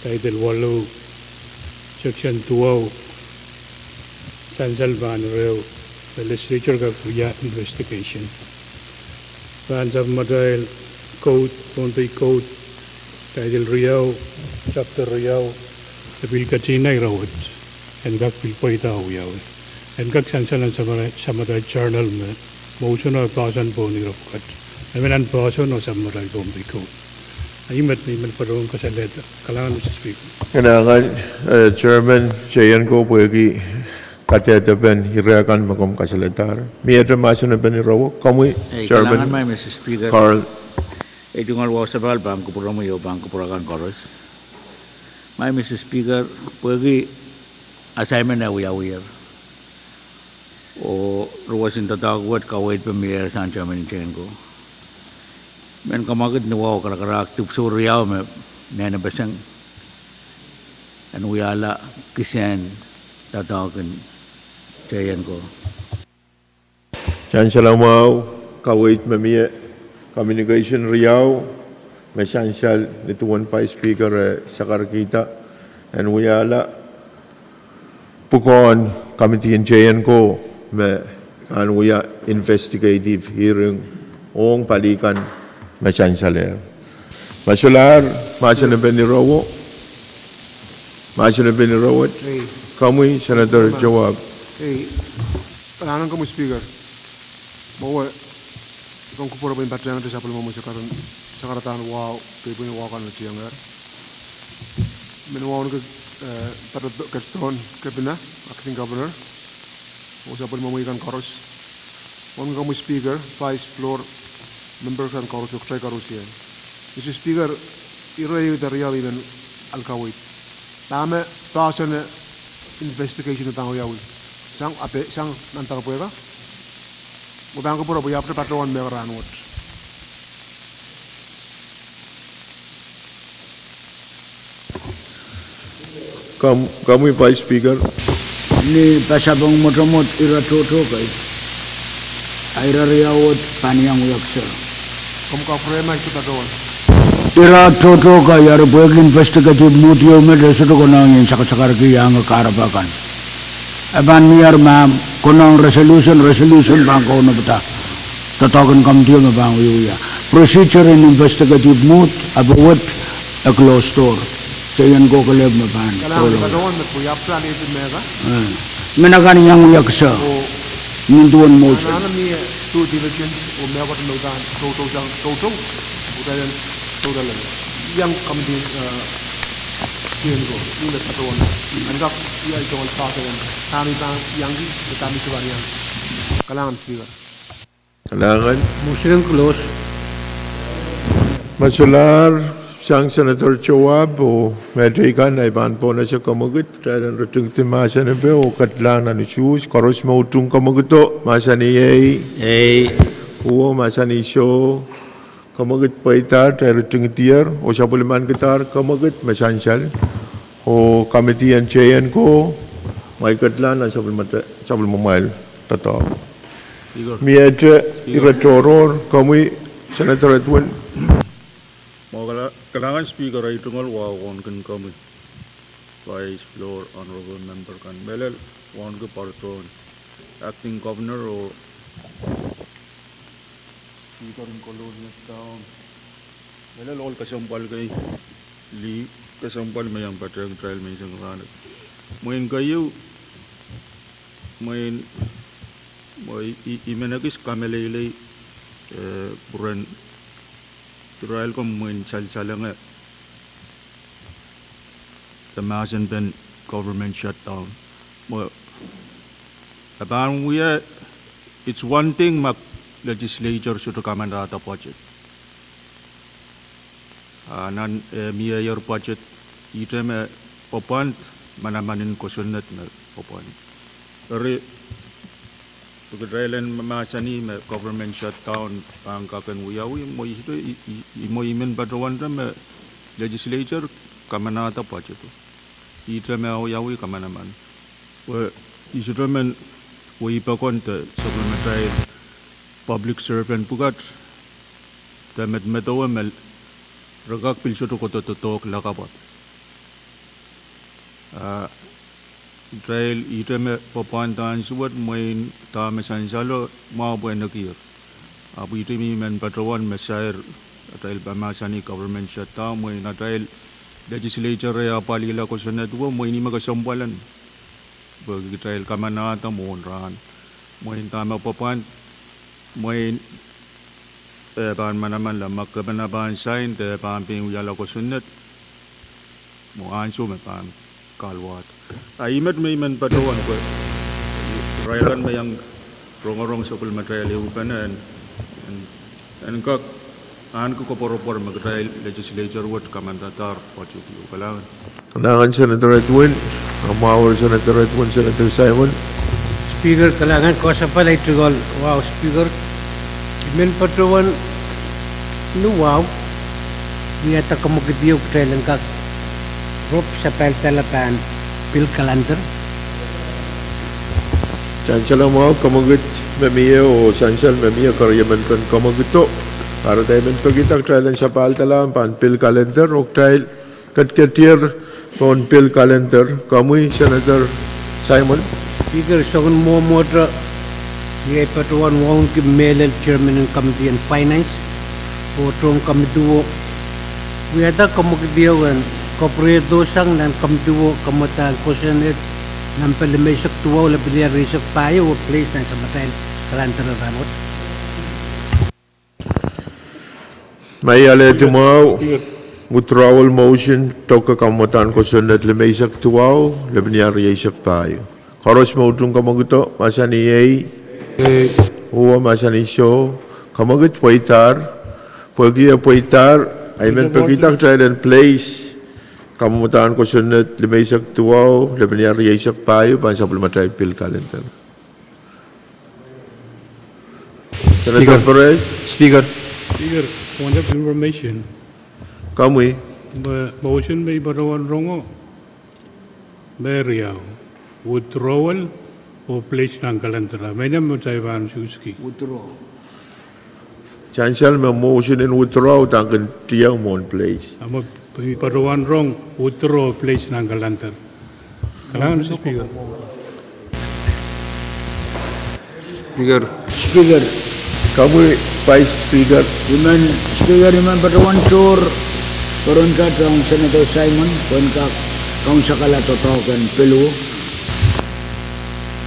title walo, section 2, sansal ban reo, the legislature ka kuya investigation. Bands of Madail Code, Pohnpei Code, Title Riau, Chapter Riau, the Bill Katina Rawat, and Gak Bill Poita Uyaw, and Gak Sansan and Samarai Journal, motion or person boni of cut. I mean, and person or Samarai Pohnpei Code. I met me in Padong Casaleta, Kalan, Mr. Speaker. Kailangan chairman chayan ko pagi katete ben hirakan makom kasalatar. Miyata masan ben rawo kamu chairman Kailangan may Mr. Speaker. Carl Itungal wasabal bangko puramuyo bangko purakan koros. May Mr. Speaker, pagi assignment na uyawir. O ruwasin tatawag kawait pamilya sa chairman chain ko. Men kamagid ni wow karakarak tupso riyaw me nena basang an uyala kisen tatawagan chayan ko. Chansal mau kawait mamia communication riau masansal nituan Vice Speaker sakar kita and uyala pukon committee and chayan ko me an uya investigative hearing ong palikan masansaler masular masan ben rawo masan ben rawo kamu Senator jawab. Hey, kalangan kamu speaker. Mau kung kupura ba yung patrang natin sa palmo mo sa karatan wow, kayo po yung wakan na chiyangar. Minuwaw na katon kabina, acting governor. O sa palmo mo ikan koros. Kung kamu speaker, vice floor, member kan koros, o try koros yan. Mr. Speaker, iroy yung tariyaw iban alkawit. Tama, pasan na investigation ng tango yawi. Sang nantang po ka? Mudang ko pura po yapre patrawan me ranwot. Kami Vice Speaker. Ni pasabang motomot ira toto kay aira riyawat paniyang uyaksa. Kamu frame itu Kadkadaur. Ira toto kay ara buek investigative mutio medya sudo konangin sakar yang karapakan. Aban niar ma'am konang resolution bangko na bata. Tatagan kam dia mabang uyuya. Procedure in investigative mood about a closed door. Sayan ko kalab maban. Kalau Kadkadaur nak punya plan itu mereka. Menakan yang uyaksa. Ninduan motion. Karena ni due diligence o mereka tu lakukan toto. Bukan toto lagi. Yang kami di kian ko ini Kadkadaur. Anggap ia itu orang pakai kami yang di kami sebenarnya. Kalangan Speaker. Kailangan Motion close. Masular siyang Senator Chowab o medrikan ay ban po na siya kamagut dahil rutung timasa na ba o katlang na ni Shus karos mautung kamaguto masa ni Yay uwo masa ni Sho kamagut pa itar dahil rutung tiyer o siya puliman kitar kamagut masansyal o kamitian chayan ko may katlang na siya pulimamayal tato Miedra iratoror kami Senator Edwin Kailangan Speaker ay tungal wawon kan kami Vice Floor Honorable Member kan Belel wan ke parton Acting Governor o Speaker in Colonial Town Belel all kasampal kay li kasampal mayang patrang trial may isang ranat Main kayo may imenagis kamelele buran trial ko main sal-salang the mass and then government shutdown. About it's one thing mag legislature should come and data budget. Nan year budget item open manamanin kusunat na open. Pagkailan mamasani government shutdown ang kakanwiyawi mo imen badrawan na legislature kamanata pa ito. Itra me yawi kamanaman. Isudraman ipakon ta supplementary public servant pugat ta medmetawa mel ragak pilso to kototok lakabat. Trail item papantan suat main ta mesansalo mau buat nakir. Abu item men patrawan mesair trail bamasani government shutdown main trail legislature ya palila ko sunat wo main ni magasambalan. Bagi trail kamanata monran. Main tama papan main ban manaman la makabanaban sign te pamping uyala ko sunat. Mo anso me pam kalwat. Imet may man patawan ko. Rayakan may ang rong-rong sa pulmatrial iupanan. And kak, ko kapor-por mag-trial legislature watch kamandatar watch ito. Kailangan Senator Edwin, Amawar Senator Edwin, Senator Simon. Speaker kailangan ko sa palay tugol. Wow, Speaker. Imen patawan no wow. Niyata kamagdiyo trailan kak. Rob sa peltelapan pil calendar. Chancellor mo kamagut mamiya o chancel mamiya karyaman kan kamaguto. Para tayo men pagitak trailan sa peltelapan pan pil calendar o trail katkatier pon pil calendar. Kamuy Senator Simon. Speaker sogon mo modra ye patuan wong ki melel chairman ng committee on finance o trong kamituo. Wiyada kamagdiyawan Kopredo sang nan kamduo kamutan kusinit nan palimesak tuwa wala piliyarisok payo o place nan sa matayin kalantara ramot. May alete mo withdrawal motion toka kamutan kusinit limesak tuwa wala piliyarisok payo. Karos mo utung kamaguto masani yay huwa masani show kamagut poitar pagiya poitar ay men pagitak trial and place kamutaan ko sunod limaysak tuwaw, laban niya isak payo, pan sa pulmatay pil calendar. Senator Pahrek. Speaker, point of information. Kamuy. Motion may barawan rongo. Meriau, withdrawal o place ng kalendara. May naman tayo van Suski. Withdraw. Chancel may motion in withdraw tangkan tiyang mon place. Amo pimiparuan wrong, withdraw place ng kalendar. Kailangan si Speaker. Speaker, Speaker, Kamu Vice Speaker, Speaker, remember one tour, karon ka tong Senator Simon, kon ka kung sa kalatotokan Pwuhng.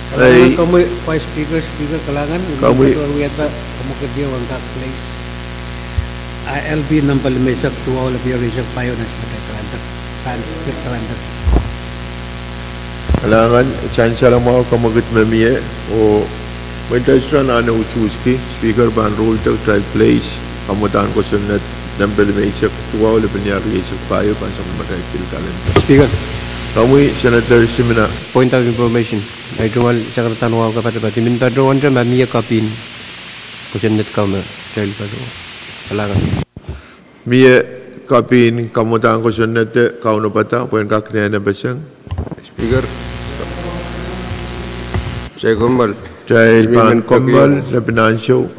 Kailangan kamu Vice Speaker, kailangan. Kamu- Wiyata, kamu kerja ang kak place. ILB ng palimesak tuwa wala biyo resak payo na sa kalendar. Kalendar. kailangan Chancel mo kamagit mamiye o may testan ana uchuski Speaker ban rule tak try place kamutan ko sunat dampel may isak tuwa wala binyari isak payo pansang matay til kalendar. Speaker, Kamu Senator Simina. point of information. Ay tungal Secretary wa ka pati min padruan sa mamiya kapin. Kusin net kama child padruan. Kailangan. Mie kapin kamutan ko sunat kauno pata poin kaknya na basang. Speaker, saya kembal. Jai Kami pan minta kombal na pinansyo.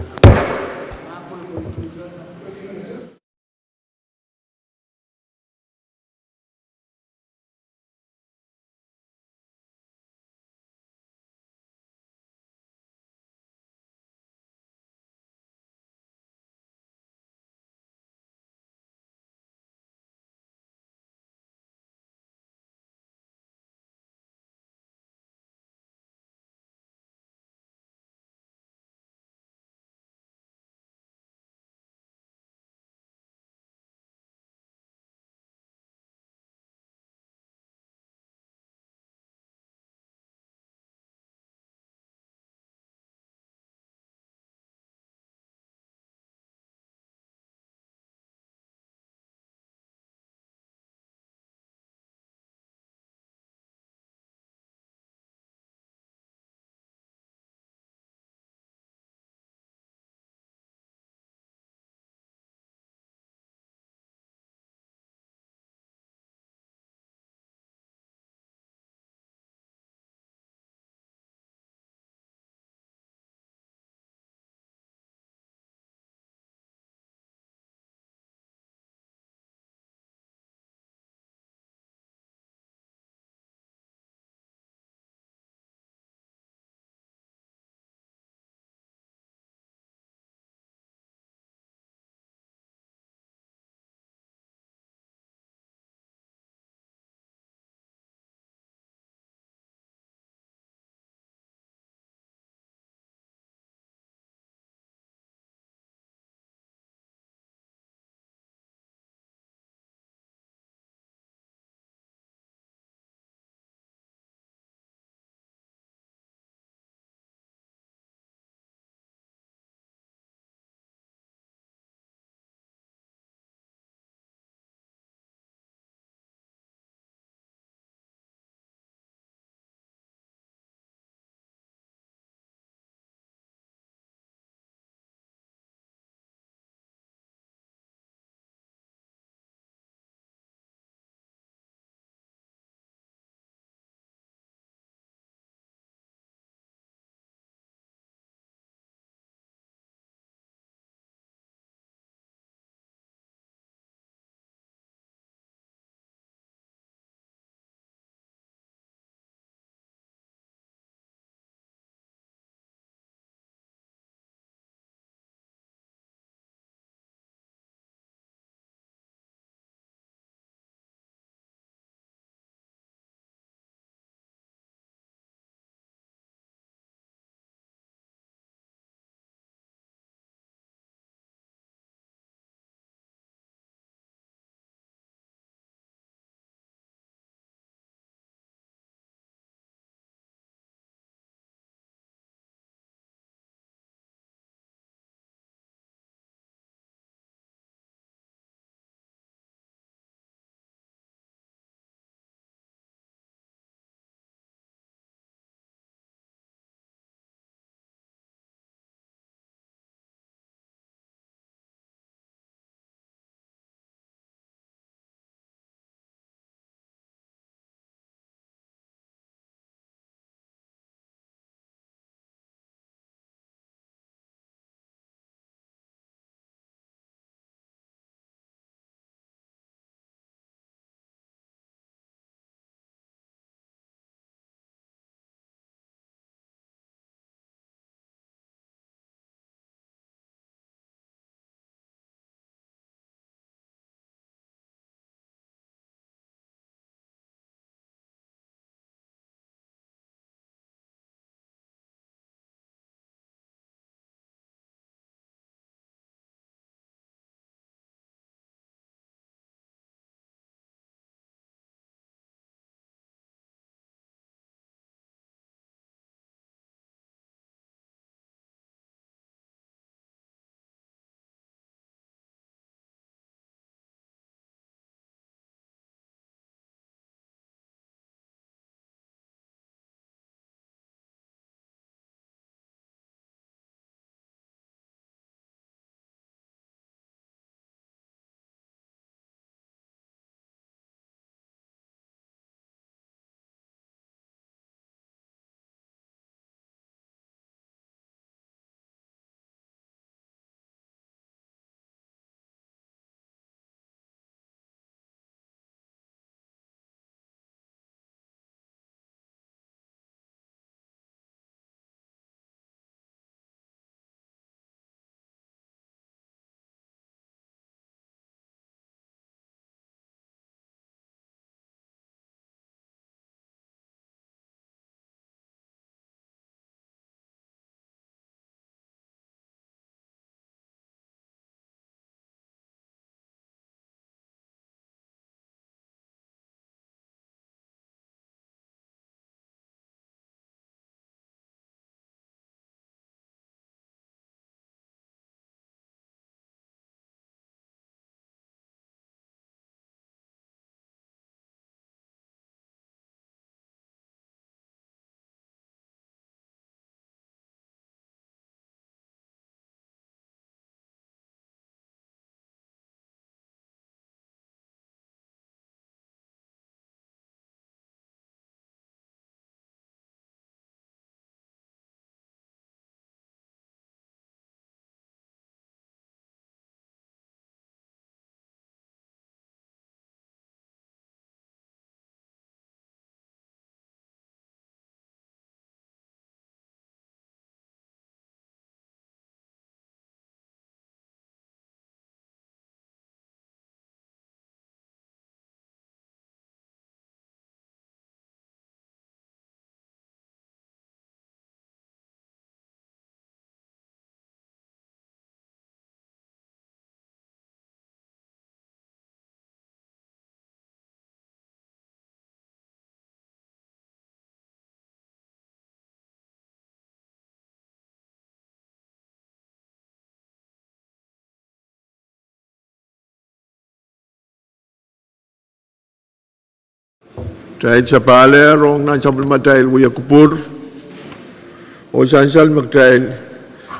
Try sa pale, rong na sa matay, uya kupur. O sansal magtay,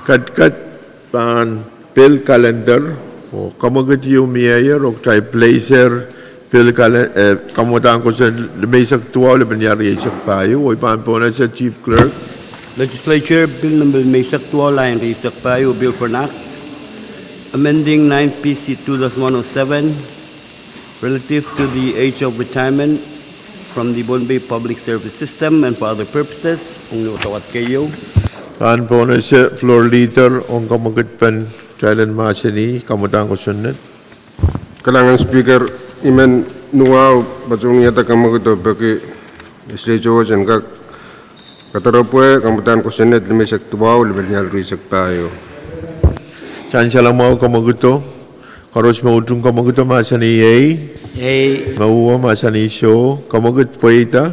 kat pan bill calendar, o kamagat yung mayor, o try placer, bill calendar, kamutaan ko sa may saktuwa, laban yari sa payo, o ipan po na sa chief clerk. Legislature Bill number may saktual line Risak Payo Bill for Act amending 9 PC 2-107 relative to the age of retirement from the Pohnpei public service system and for other purposes. Kung utawat kayo. Pan po na sa floor leader, o kamagat pan, Thailand Masini, kamutaan ko sunod. Kalangan Speaker, iman nuaw, batsong niyata kamaguto, bagi Legislature dyan kak, Katarapoy, kamutaan ko Senate, lumisak tuwaw, libanyan risak payo. Saan siya lang mga kamaguto? Karos maudrong kamaguto, Masani Yay. Mauwa, Masani Show. Kamagut po ita.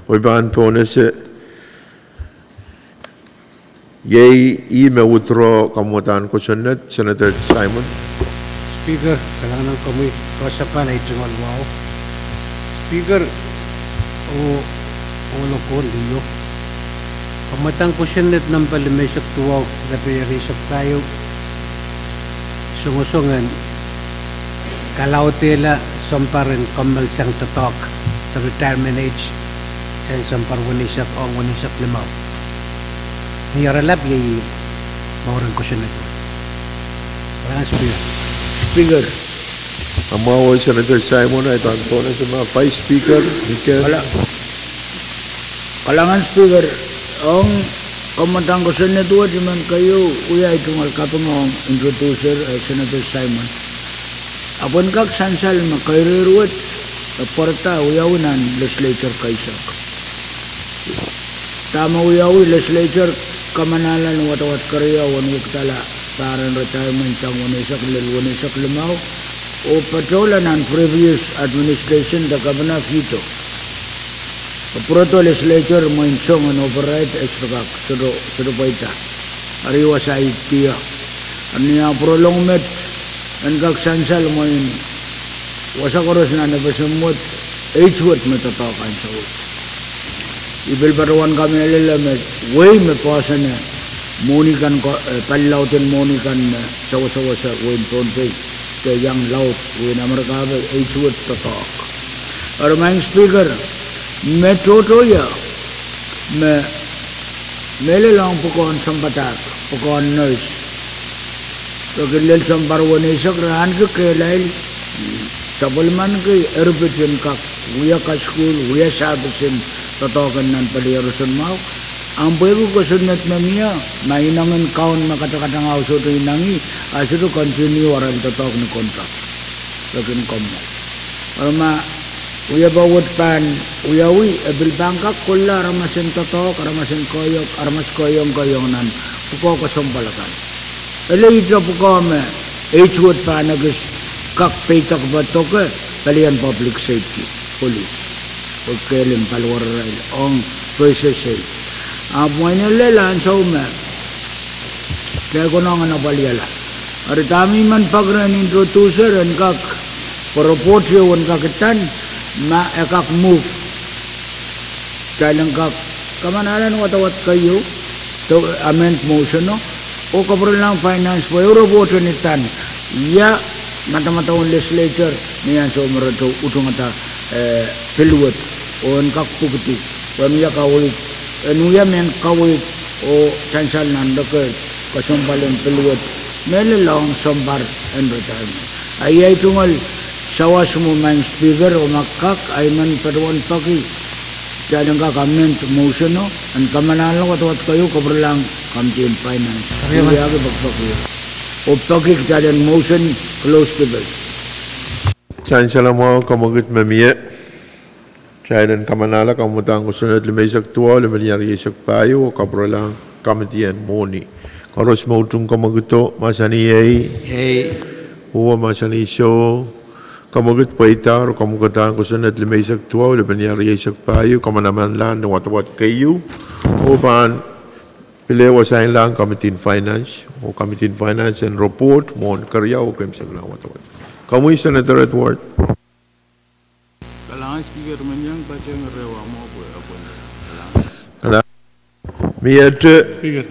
O ibaan po na sa Yay, i-withdraw kamutaan ko Senate, Senator Simon. Speaker, kailangan ng kami kasapan ay tungal. Speaker, ulo ko, liyo. Kamatang ko Senate ng palimesak tuwaw na pinarisap tayo. Sungusungan, kalautela samparin kamal sang tatok sa retirement age san sampar wanisak o wanisak limaw. Niyaralap yung maurang ko Senate. Kailangan Speaker. Speaker. Ang mga Senator Simon ay tanto na sa mga Vice Speaker. Kalangan Speaker. Ang kamatang ko Senate wa di man kayo uya itong alkapangong introducer Senator Simon. Apon kag sansal makairuwat porta uyawunan legislature kaisak. Tama uyawi legislature kamanalan watawat karya wanuk tala paran retirement sang wanisak limaw o patrolan ang previous administration da kabana fito. Proto legislature mo insong an override extra sudo paita ariwa sa itia ania prolong met an kak sansal mo in wasa koros na nabasamot age-wot matatakan sa wot ibil baruan kami alalamet way me pasan na monikan palautin monikan sawa-sawa sa win Pohnpei kayang laut win Amerikabe age-wot tatak armang Speaker मैं टोटोया मैं मेले लाऊं पुकान संपताक पुकान nurse तो किल्ले संपर वो नहीं सक रहान के केलाई सबलमान के एरोप्लेन का हुआ का स्कूल हुआ साबिसिन तो करना पड़ी रुसन माव आंबेबु को सुनत में मिया mainangan kaun makata-kata ngau so to inangi aso to continue waran to talk ni kontrak lakin komo arma uya bawat pan uyawi abil bangkak kulla ramasin totok ramasin koyok armas koyong nan puko ko sompalakan ele ito puko me age-wot pan agis kak peitak batok kalian public safety police o kelim palwar rail ong V6AH apuanya lelan so me kaya ko nang nabaliala ari tami man pagran introducer and kak proportio on kakitan ma ekak move kailang kak kamanalan watawat kayo to amend motion no o kapro lang finance po euro vote nitan ya mata-mata on legislature niyan so marato utong ata pilwat on kak pugti pamya kawit enuya men kawit o chansal nandok kasompalan pilwat melelang sombar and retirement ayay tungal sawas mo mang Speaker o makak ay man paruan pagi jangan ka comment motion no an kamanalan watawat kayo kaberlang campaign finance iya ke bagpagi o pagi jangan motion close the bill Chan salamo kamagit mamiye Chainan kamanala kamutang ko sunod lumaysak tuwa lumayari isak payo o kaberlang kamitian moni karos mautong kamaguto masaniyay huwa masaniso kamugat po ita, o kamugataan ko sa natlimaysak tuwa, o labanyari isak payo, kamanaman lang, ng watawat kayo, o paan, pilewa sa lang, Committee on Finance and Report, mohon karya, o kayo sa lang watawat. Kamuy, Senator Edward. Kailangan speaker menyang baca ngerewa mau apa Kala. Miyate Speaker.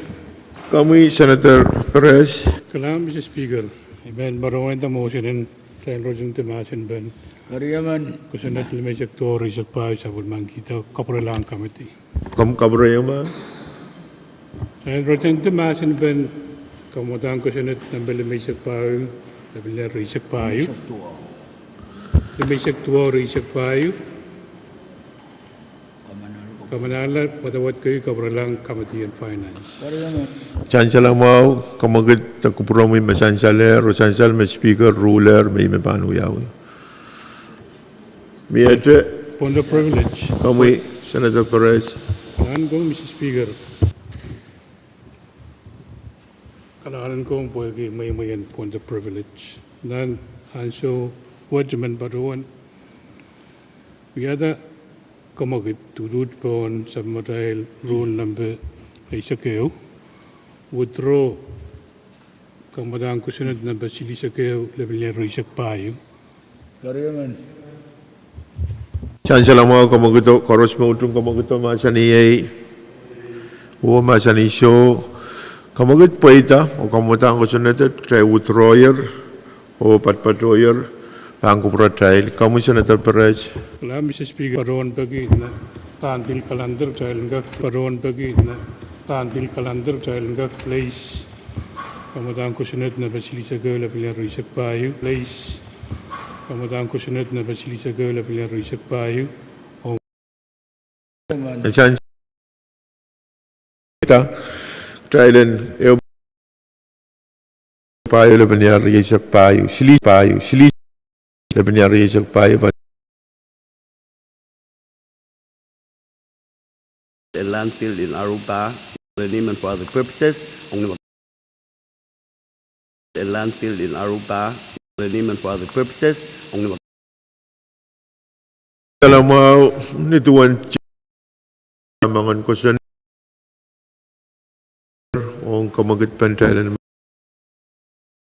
kami Senator Perez. Kalam, Mr. Speaker. Ben baruan ta motion in San Rosin Timasin Ben. Kariyaman, Kusunat lima sektor isak pa sa bulman kita kapralang committee. Kam kabrayama. San Rosin Timasin Ben kamutan kusunat nambel lima isak pa nambel isak pa lima sektor isak pa kamanala patawat kayo kapralang committee and finance. kariyaman, Chancellor mau kamagit takupuro may masansale, rosansal may speaker, ruler, may mapanuyaw. Miyate On the privilege, kami Senator Perez. kailangan ko, Mr. Speaker. Kailangan ko pwede may on the privilege. Dan, anso, wajaman baruan. Wiyada, kamagit turut pon sa matahil rule number ay sakeo. Withdraw, kamadang kusunod na basili sakeo, level niya risak payo. kariyaman, Chancellor mau kamagito, koros mo utong kamagito masaniyay. Uwa masanisyo. Kamagit po ita, o kamutang kusunod try withdrawer, o patpatroyer, pangkupra trial. Kamu Senator Perez. Kala, Mr. Speaker, paroon bagi na taantil kalandar dahil nga paroon bagi na taantil kalandar dahil nga place kamadang kusunod na basili sa gawla pila risak payo place kamadang kusunod na basili sa gawla pila risak payo Chancellor ita, trial and payo laban niya risak payo. Sili laban niya risak payo. A landfill in Aruba, agreement for other purposes. A landfill in Aruba, agreement for other purposes. Kalau mau nituan mangan ko sa ong kamagit pantalan